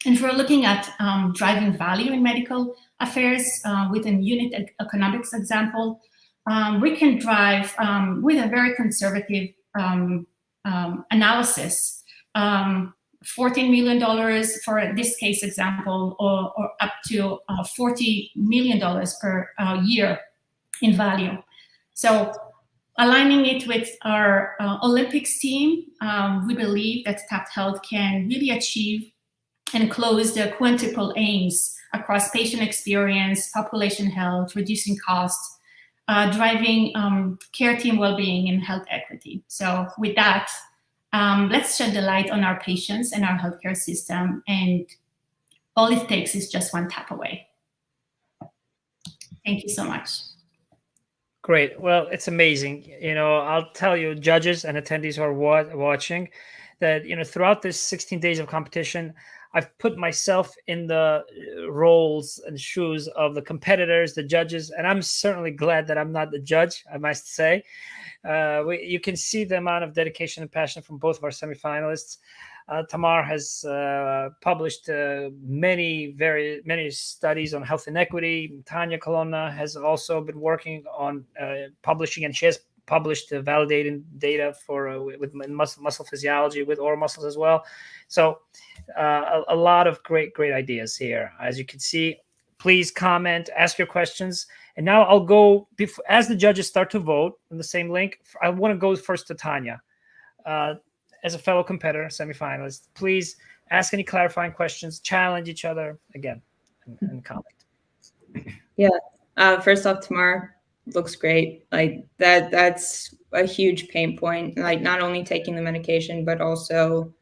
And if we're looking at driving value in medical affairs within unit economics example, we can drive with a very conservative analysis, $14 million for this case example, or up to $40 million per year in value. So aligning it with our Olympics team, we believe that Tapped Health can really achieve and close the quintuple aims across patient experience, population health, reducing costs, driving care team well-being, and health equity. So with that, let's shed the light on our patients and our healthcare system, and all it takes is just one tap away. Thank you so much.
Great. Well, it's amazing. I'll tell you, judges and attendees who are watching, that throughout this 16 days of competition, I've put myself in the roles and shoes of the competitors, the judges, and I'm certainly glad that I'm not the judge, I must say. You can see the amount of dedication and passion from both of our semifinalists. Tamar has published many studies on health inequity. Tanya Colonna has also been working on publishing, and she has published validating data for with muscle physiology with oral muscles as well. So a lot of great ideas here. As you can see, please comment, ask your questions. And now I'll go, as the judges start to vote in the same link, I want to go first to Tanya. As a fellow competitor, semifinalist, please ask any clarifying questions, challenge each other again, and comment.
Yeah. First off, Tamar, looks great. Like that's a huge pain point. Like not only taking the medication, but also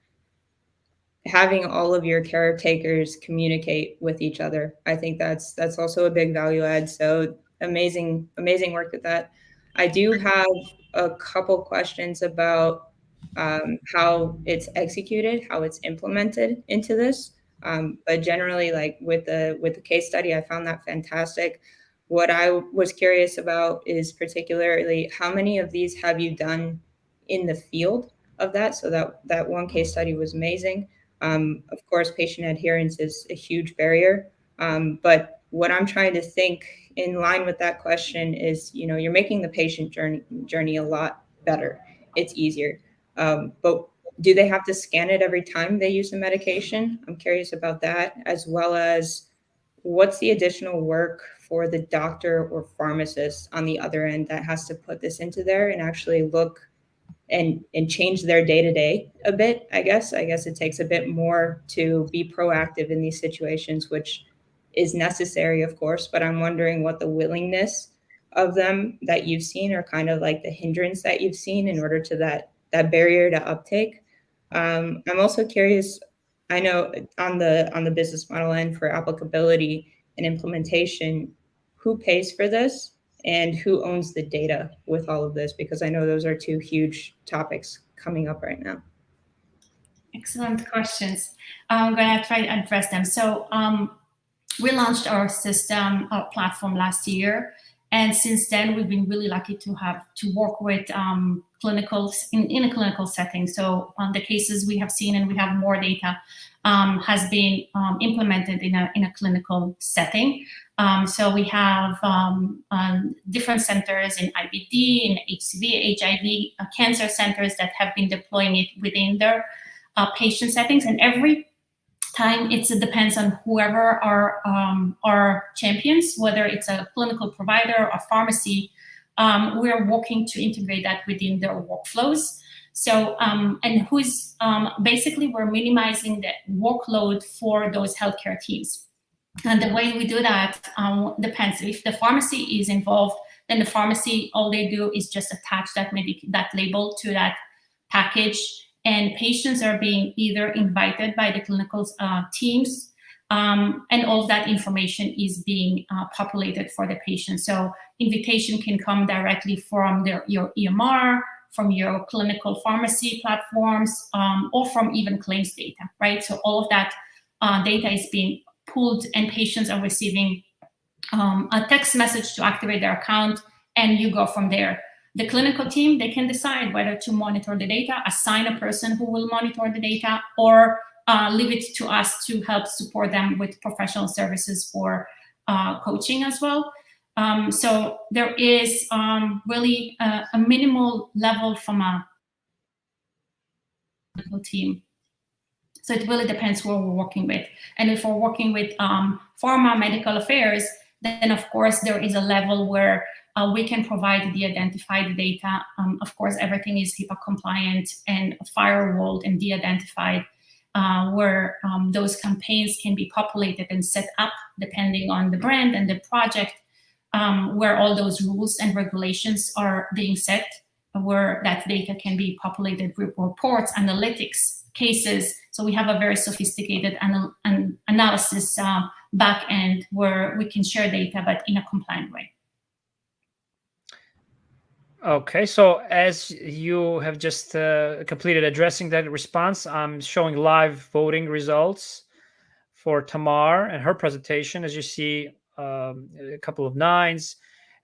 having all of your caretakers communicate with each other. I think that's also a big value add. So amazing work with that. I do have a couple questions about how it's executed, how it's implemented into this. But generally, like with the case study, I found that fantastic. What I was curious about is particularly how many of these have you done in the field of that? So that one case study was amazing. Of course, patient adherence is a huge barrier. But what I'm trying to think in line with that question is, you're making the patient journey a lot better. It's easier. But do they have to scan it every time they use the medication? I'm curious about that, as well as what's the additional work for the doctor or pharmacist on the other end that has to put this into there and actually look and change their day-to-day a bit. I guess it takes a bit more to be proactive in these situations, which is necessary, of course, but I'm wondering what the willingness of them that you've seen, or kind of like the hindrance that you've seen in order to that barrier to uptake. I'm also curious, I know on the business model end for applicability, and implementation, who pays for this and who owns the data with all of this? Because I know those are two huge topics coming up right now.
Excellent questions. I'm going to try to address them. So we launched our system platform last year. And since then, we've been really lucky to work with clinicals in a clinical setting. So the cases we have seen, and we have more data, has been implemented in a clinical setting. So we have different centers in IBD, in HCV, HIV, cancer centers that have been deploying it within their patient settings. And every time it depends on whoever are champions, whether it's a clinical provider or pharmacy. We're working to integrate that within their workflows. So, and basically we're minimizing the workload for those healthcare teams. And the way we do that depends. If the pharmacy is involved, then the pharmacy, all they do is just attach that label to that package. And patients are being either invited by the clinical teams, and all of that information is being populated for the patient. So invitation can come directly from your EMR, from your clinical pharmacy platforms, or from even claims data, right? So all of that data is being pulled, and patients are receiving a text message to activate their account, and you go from there. The clinical team, they can decide whether to monitor the data, assign a person who will monitor the data, or leave it to us to help support them with professional services for coaching as well. So there is really a minimal level from a clinical team. So it really depends who we're working with. And if we're working with pharma medical affairs, then of course there is a level where we can provide the identified data. Of course, everything is HIPAA compliant and firewalled and de-identified, where those campaigns can be populated and set up depending on the brand and the project, where all those rules and regulations are being set, where that data can be populated with reports, analytics, cases. So we have a very sophisticated analysis back end where we can share data, but in a compliant way.
Okay, so as you have just completed addressing that response, I'm showing live voting results for Tamar and her presentation. As you see, a couple of 9s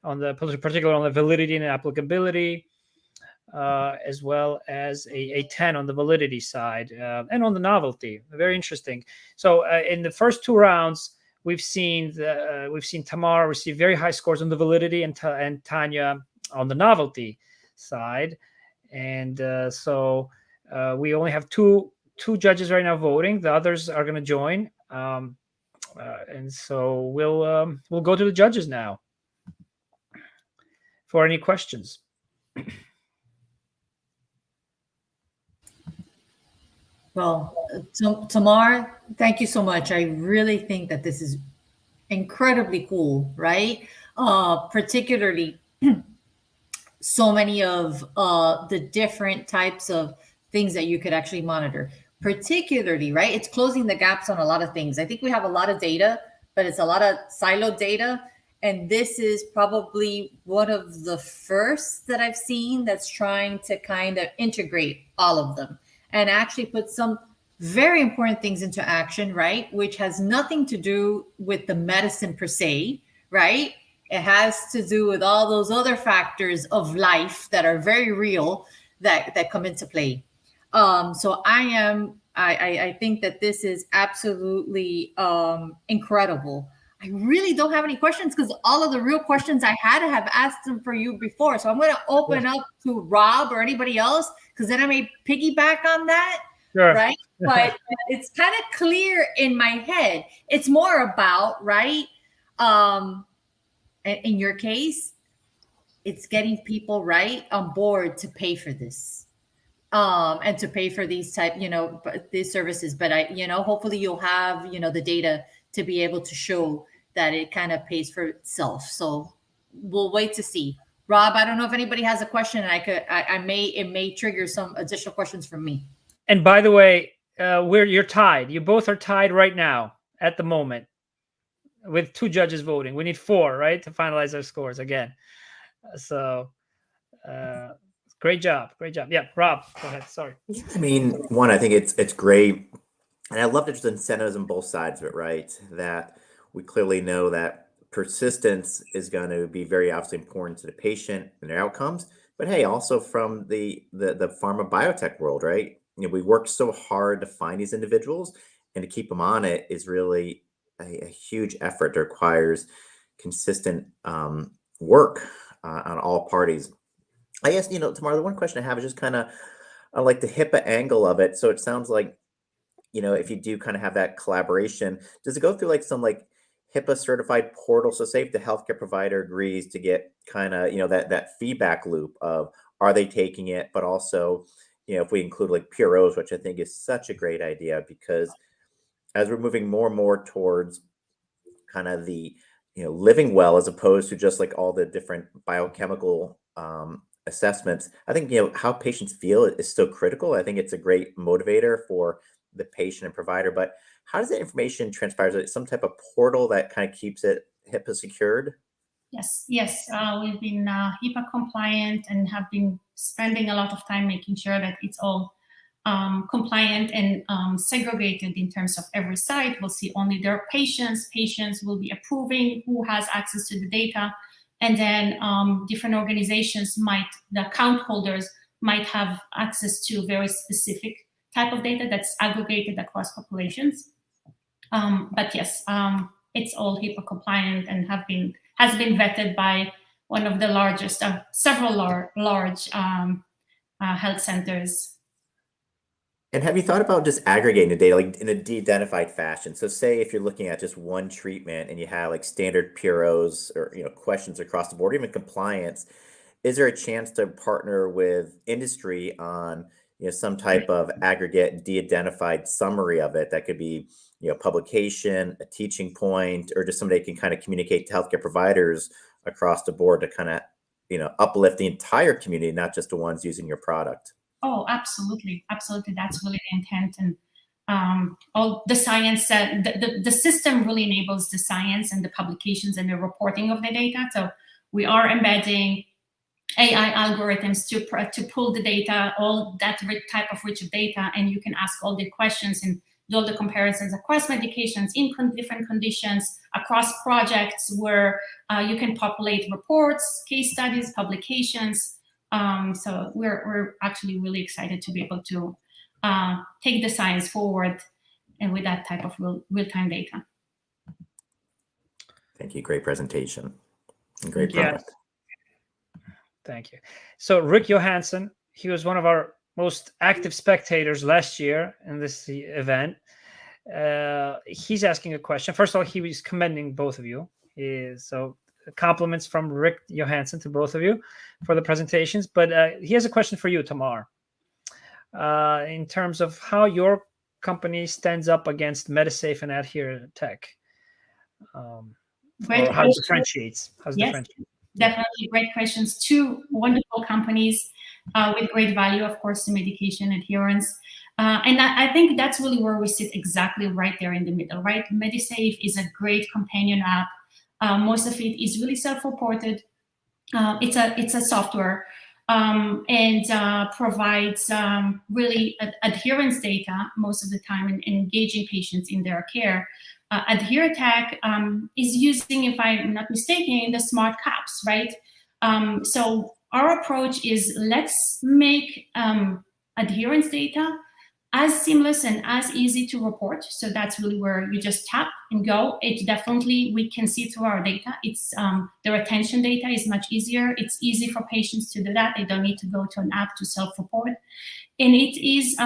on the particular on the validity and applicability, as well as a 10 on the validity side, and on the novelty. Very interesting. So in the first 2 rounds, we've seen Tamar receive very high scores on the validity, and Tanya on the novelty side. And so we only have two judges right now voting. The others are going to join. And so we'll go to the judges now for any questions.
Well, Tamar, thank you so much. I really think that this is incredibly cool, right? Particularly so many of the different types of things that you could actually monitor. Particularly, right? It's closing the gaps on a lot of things. I think we have a lot of data, but it's a lot of siloed data. And this is probably one of the first that I've seen that's trying to kind of integrate all of them and actually put some very important things into action, right? Which has nothing to do with the medicine per se, right? It has to do with all those other factors of life that are very real that come into play. So I think that this is absolutely incredible. I really don't have any questions because all of the real questions I had to have asked them for you before. So I'm going to open up to Rob or anybody else, because then I may piggyback on that. Sure. Right. But it's kind of clear in my head. It's more about, right. In your case, it's getting people right on board to pay for this. And to pay for these type, these services. But hopefully you'll have, the data to be able to show that it kind of pays for itself. So we'll wait to see. Rob, I don't know if anybody has a question. It may trigger some additional questions from me.
And by the way, you're tied. You both are tied right now at the moment. with 2 judges voting. We need 4, right, to finalize our scores again. So great job. Yeah, Rob, go ahead. Sorry.
I mean, one, I think it's great, and I love that there's incentives on both sides of it, right? That we clearly know that persistence is going to be very obviously important to the patient and their outcomes. But hey, also from the pharma biotech world, right? We work so hard to find these individuals, and to keep them on it is really a huge effort that requires consistent work on all parties. I guess, Tamara, the one question I have is just kind of like the HIPAA angle of it. So it sounds like, if you do kind of have that collaboration, does it go through like some like HIPAA certified portal? So say if the healthcare provider agrees to get kind of, that feedback loop of are they taking it, but also, if we include like PROs, which I think is such a great idea, because as we're moving more and more towards kind of the living well as opposed to just like all the different biochemical assessments, I think how patients feel is still critical. I think it's a great motivator for the patient and provider, but how does that information transpire? Is it some type of portal that kind of keeps it HIPAA secured?
Yes. We've been HIPAA compliant and have been spending a lot of time making sure that it's all compliant and segregated in terms of every site. We'll see only their patients. Patients will be approving who has access to the data. And then different organizations the account holders might have access to very specific type of data that's aggregated across populations. But yes, it's all HIPAA compliant and has been vetted by one of the largest, several large health centers.
And have you thought about just aggregating the data like in a de-identified fashion? So say if you're looking at just one treatment and you have like standard PROs or questions across the board, even compliance, is there a chance to partner with industry on some type of aggregate de-identified summary of it that could be publication, a teaching point, or just somebody can kind of communicate to healthcare providers across the board to kind of uplift the entire community, not just the ones using your product?
Oh, absolutely. That's really the intent. And all the science, the system really enables the science and the publications and the reporting of the data. So we are embedding AI algorithms to pull the data, all that type of rich data, and you can ask all the questions and do all the comparisons across medications in different conditions, across projects where you can populate reports, case studies, publications. So we're actually really excited to be able to take the science forward and with that type of real-time data.
Thank you. Great presentation and great product.
Yes. Thank you. So Rick Johansson, he was one of our most active spectators last year in this event. He's asking a question. First of all, he was commending both of you. So compliments from Rick Johansson to both of you for the presentations. But he has a question for you, Tamar, in terms of how your company stands up against Medisafe and Adhere Tech. Or how it differentiates.
Definitely great questions. 2 wonderful companies with great value, of course, to medication adherence. And I think that's really where we sit exactly right there in the middle, right? Medisafe is a great companion app. Most of it is really self-reported. It's a software and provides really adherence data most of the time in engaging patients in their care. Adhere Tech is using, if I'm not mistaken, the smart caps, right? So our approach is let's make adherence data as seamless and as easy to report. So that's really where you just tap and go. It definitely, we can see through our data. It's the retention data is much easier. It's easy for patients to do that. They don't need to go to an app to self-report. And it is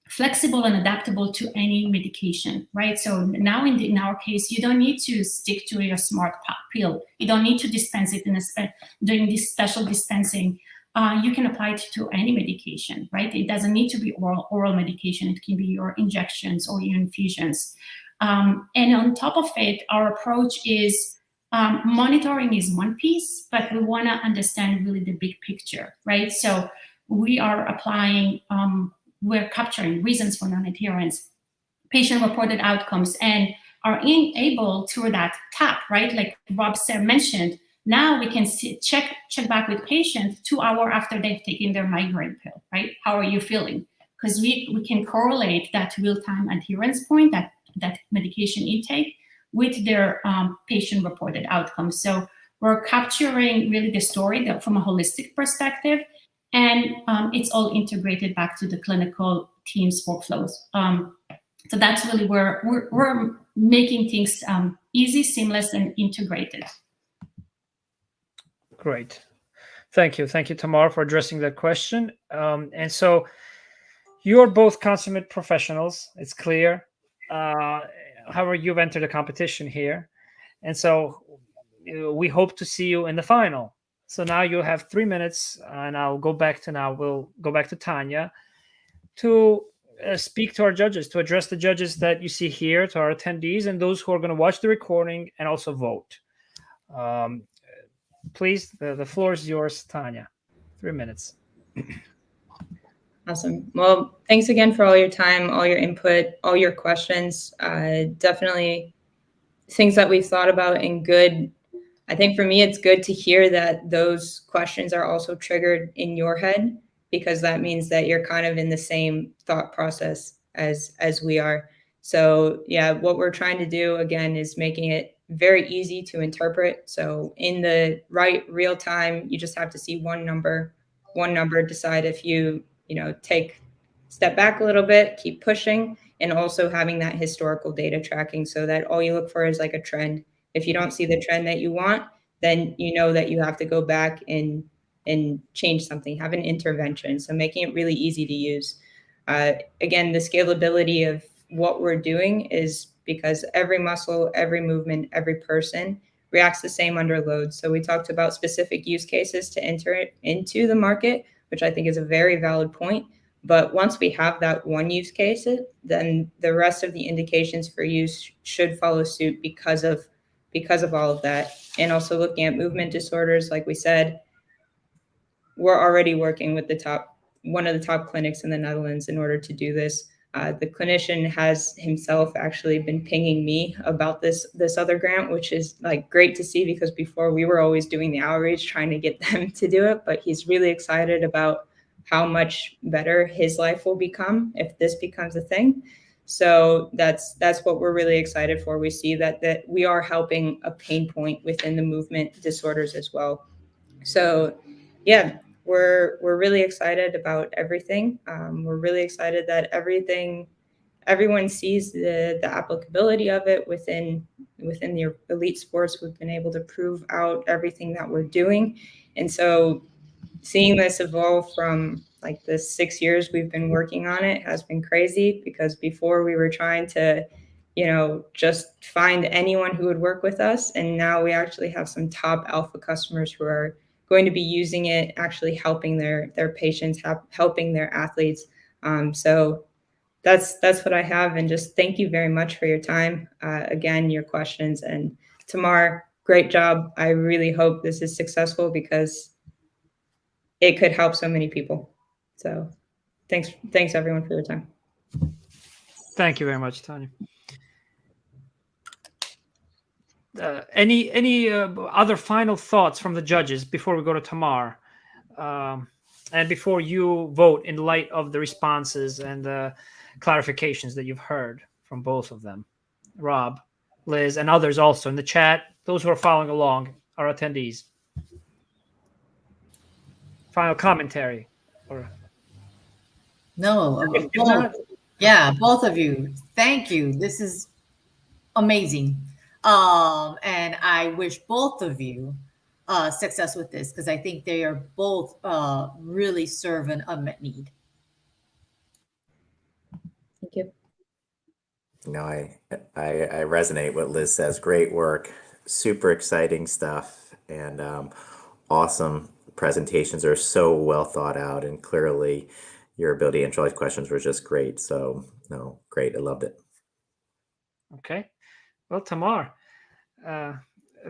flexible and adaptable to any medication, right? So now in our case, you don't need to stick to your smart pill. You don't need to dispense it during this special dispensing. You can apply it to any medication, right? It doesn't need to be oral medication. It can be your injections or your infusions. And on top of it, our approach is monitoring is one piece, but we want to understand really the big picture, right? So we are applying, we're capturing reasons for non-adherence, patient-reported outcomes, and are able through that tap, right? Like Rob mentioned, now we can check back with patients 2 hours after they've taken their migraine pill, right? How are you feeling? Because we can correlate that real-time adherence point, that medication intake, with their patient-reported outcomes. So we're capturing really the story from a holistic perspective, and it's all integrated back to the clinical team's workflows. So that's really where we're making things easy, seamless, and integrated.
Great. Thank you, Tamar, for addressing that question. And so you're both consummate professionals. It's clear. However, you've entered a competition here, and so we hope to see you in the final. So now you have 3 minutes, and we'll go back to Tanya to speak to our judges, to address the judges that you see here, to our attendees, and those who are going to watch the recording and also vote. Please, the floor is yours, Tanya. 3 minutes.
Awesome. Well, thanks again for all your time, all your input, all your questions. Definitely things that we've thought about, and good. I think for me, it's good to hear that those questions are also triggered in your head, because that means that you're kind of in the same thought process as we are. So yeah, what we're trying to do again is making it very easy to interpret. So in the real time, you just have to see one number, decide if you step back a little bit, keep pushing, and also having that historical data tracking so that all you look for is like a trend. If you don't see the trend that you want, then you know that you have to go back and change something, have an intervention. So making it really easy to use. Again, the scalability of what we're doing is because every muscle, every movement, every person reacts the same under load. So we talked about specific use cases to enter it into the market, which I think is a very valid point. But once we have that one use case, then the rest of the indications for use should follow suit because of all of that. And also looking at movement disorders, like we said, we're already working with one of the top clinics in the Netherlands in order to do this. The clinician has himself actually been pinging me about this other grant, which is like great to see, because before we were always doing the outreach trying to get them to do it, but he's really excited about how much better his life will become if this becomes a thing. So that's what we're really excited for. We see that we are helping a pain point within the movement disorders as well. So yeah, we're really excited about everything. We're really excited that everyone sees the applicability of it within the elite sports. We've been able to prove out everything that we're doing. And so seeing this evolve from like the 6 years we've been working on it has been crazy, because before we were trying to, just find anyone who would work with us. And now we actually have some top alpha customers who are going to be using it, actually helping their patients, helping their athletes. So that's what I have. And just thank you very much for your time. Again, your questions. And Tamar, great job. I really hope this is successful, because it could help so many people. So thanks everyone for your time.
Thank you very much, Tanya. Any other final thoughts from the judges before we go to Tamar, and before you vote, in light of the responses and the clarifications that you've heard from both of them? Rob, Liz, and others also in the chat, those who are following along, our attendees. Final commentary?
No, both of you. Thank you. This is amazing. And I wish both of you success with this, because I think they are both really serve an unmet need.
Thank you.
I resonate what Liz says. Great work, super exciting stuff, and awesome presentations. Are so well thought out, and clearly your ability to answer all these questions was just great. So no, great, I loved it.
Okay, well, Tamar,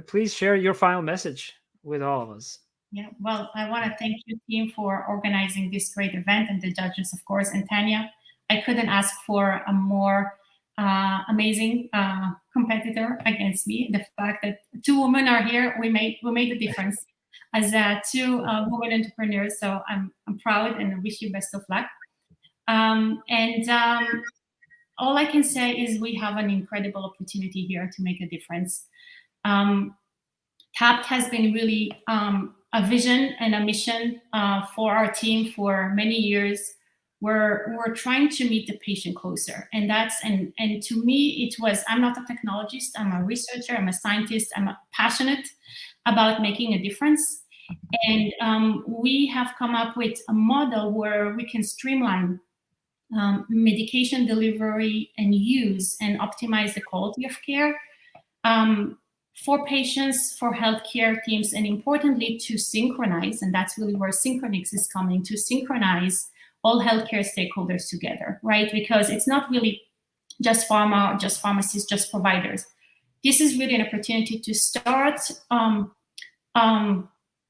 please share your final message with all of us.
Yeah, well, I want to thank you, team, for organizing this great event, and the judges, of course, and Tanya. I couldn't ask for a more amazing competitor against me. The fact that two women are here, we made the difference as two women entrepreneurs. So I'm proud and I wish you best of luck. All I can say is we have an incredible opportunity here to make a difference. TAPT has been really a vision and a mission for our team for many years. We're trying to meet the patient closer, and to me it was. I'm not a technologist. I'm a researcher. I'm a scientist. I'm passionate about making a difference, and we have come up with a model where we can streamline medication delivery and use and optimize the quality of care for patients, for healthcare teams, and importantly to synchronize, and that's really where Synchronix is coming, to synchronize all healthcare stakeholders together, right? Because it's not really just pharma, just pharmacists, just providers. This is really an opportunity to start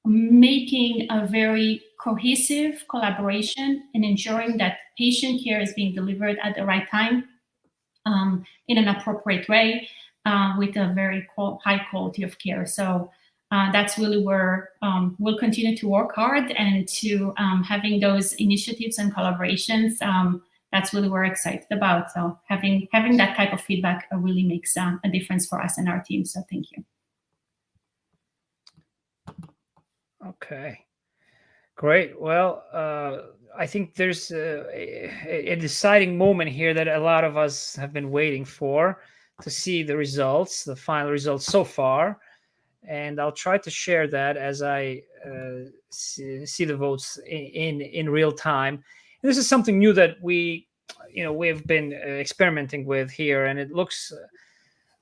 making a very cohesive collaboration and ensuring that patient care is being delivered at the right time in an appropriate way with a very high quality of care. So that's really where we'll continue to work hard, and to having those initiatives and collaborations, that's really what we're excited about. So having that type of feedback really makes a difference for us and our team. So thank you.
Okay, great. Well, I think there's a deciding moment here that a lot of us have been waiting for, to see the results, the final results so far. And I'll try to share that as I see the votes in real time. And this is something new that we've been experimenting with here, and it looks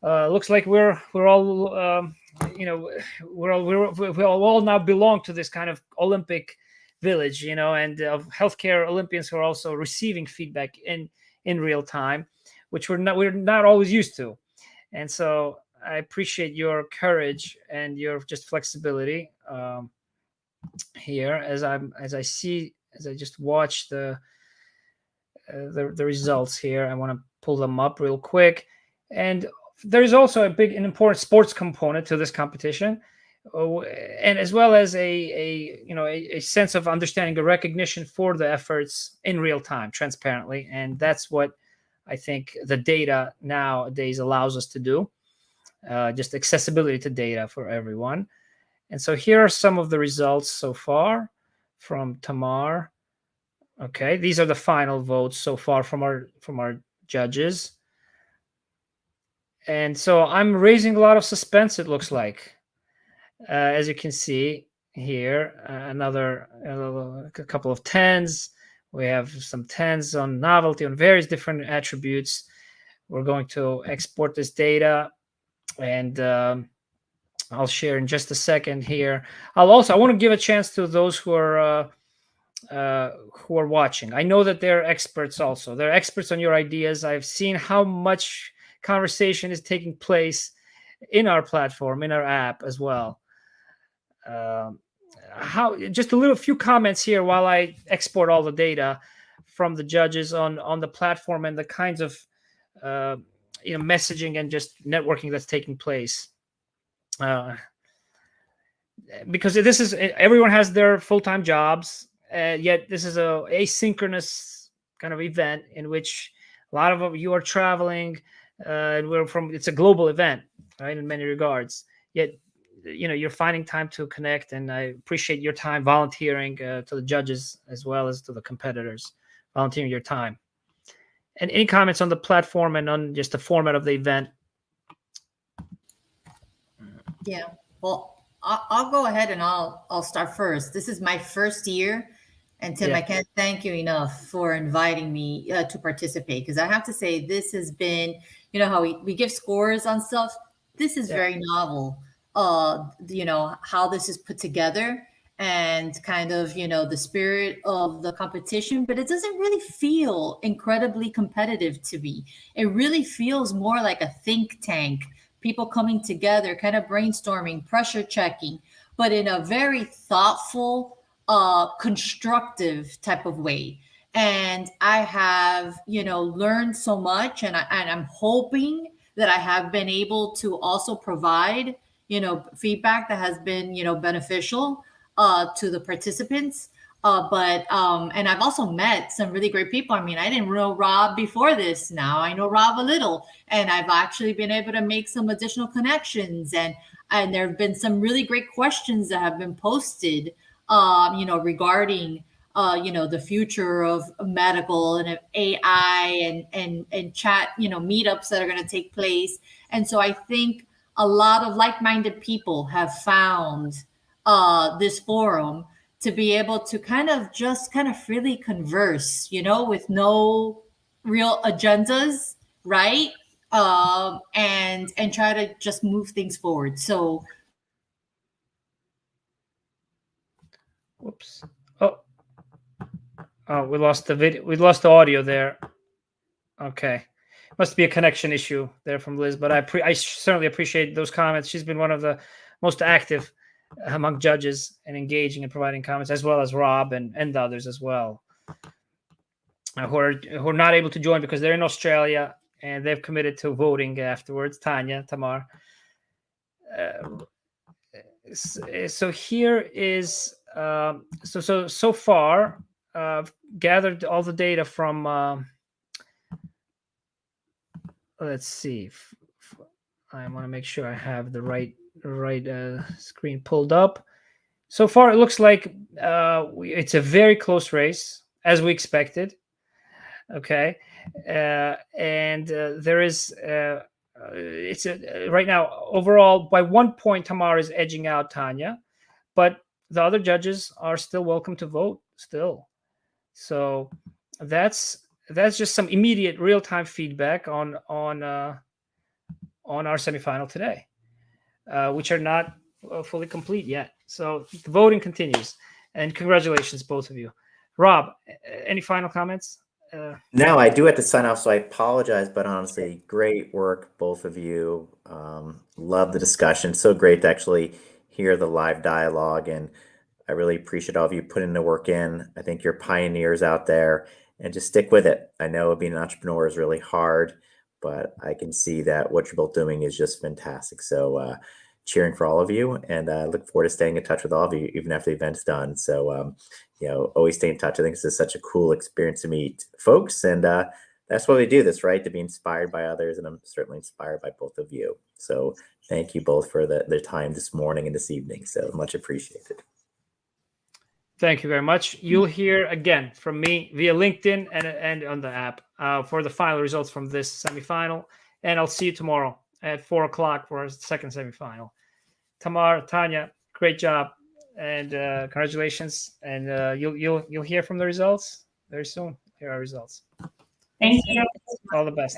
like we all now belong to this kind of Olympic village, and of healthcare Olympians who are also receiving feedback in real time, which we're not always used to. And so I appreciate your courage and your just flexibility here as I just watch the results here. I want to pull them up real quick. And there's also an important sports component to this competition, and as well as a sense of understanding, a recognition for the efforts in real time, transparently. And that's what I think the data nowadays allows us to do. Just accessibility to data for everyone. And so here are some of the results so far from Tamar. Okay, these are the final votes so far from our judges. And so I'm raising a lot of suspense, it looks like. As you can see here, a couple of 10s. We have some 10s on novelty, on various different attributes. We're going to export this data, and I'll share in just a second here. I want to give a chance to those who are watching. I know that they're experts also. They're experts on your ideas. I've seen how much conversation is taking place in our platform, in our app as well. Just a few comments here while I export all the data from the judges on the platform and the kinds of messaging and just networking that's taking place. Because everyone has their full-time jobs, yet this is a asynchronous kind of event in which a lot of you are traveling. It's a global event, right, in many regards. Yet, you're finding time to connect, and I appreciate your time volunteering to the judges as well as to the competitors, volunteering your time. And any comments on the platform and on just the format of the event?
Yeah, well, I'll go ahead and I'll start first. This is my first year, and Tim, I can't thank you enough for inviting me to participate, because I have to say this has been, how we give scores on stuff. This is very novel. How this is put together, and kind of, the spirit of the competition, but it doesn't really feel incredibly competitive to me. It really feels more like a think tank, people coming together, kind of brainstorming, pressure checking, but in a very thoughtful, constructive type of way. and I have, learned so much, and I'm hoping that I have been able to also provide, feedback that has been, beneficial to the participants. And I've also met some really great people. I mean, I didn't know Rob before this. Now I know Rob a little, and I've actually been able to make some additional connections. And there have been some really great questions that have been posted, regarding the future of medical and of AI and chat, meetups that are going to take place. And so I think a lot of like-minded people have found this forum to be able to kind of freely converse, with no real agendas, right? And try to just move things forward. So,
Whoops. Oh, we lost the video. We lost the audio there. Okay, must be a connection issue there from Liz. But I certainly appreciate those comments. She's been one of the most active among judges and engaging and providing comments, as well as Rob and the others as well, who are not able to join because they're in Australia and they've committed to voting afterwards. Tanya, Tamar. So here is so far. Gathered all the data from. Let's see. I want to make sure I have the right screen pulled up. So far, it looks like it's a very close race, as we expected. Okay, and there is it's right now overall by 1 point. Tamar is edging out Tanya, but the other judges are still welcome to vote still. So that's just some immediate real-time feedback on our semifinal today, which are not fully complete yet. So the voting continues, and congratulations, both of you. Rob, any final comments?
No, I do have to sign off, so I apologize, but honestly, great work, both of you. Love the discussion. So great to actually hear the live dialogue, and I really appreciate all of you putting the work in. I think you're pioneers out there, and just stick with it. I know being an entrepreneur is really hard, but I can see that what you're both doing is just fantastic. So cheering for all of you, and I look forward to staying in touch with all of you, even after the event's done. So, always stay in touch. I think this is such a cool experience to meet folks, and that's why we do this, right? To be inspired by others, and I'm certainly inspired by both of you. So thank you both for the time this morning and this evening. So much appreciated.
Thank you very much. You'll hear again from me via LinkedIn and on the app for the final results from this semifinal. And I'll see you tomorrow at 4:00 for our second semifinal. Tamar, Tanya, great job, and congratulations. And you'll hear from the results very soon. Here are our results.
Thank you.
All the best.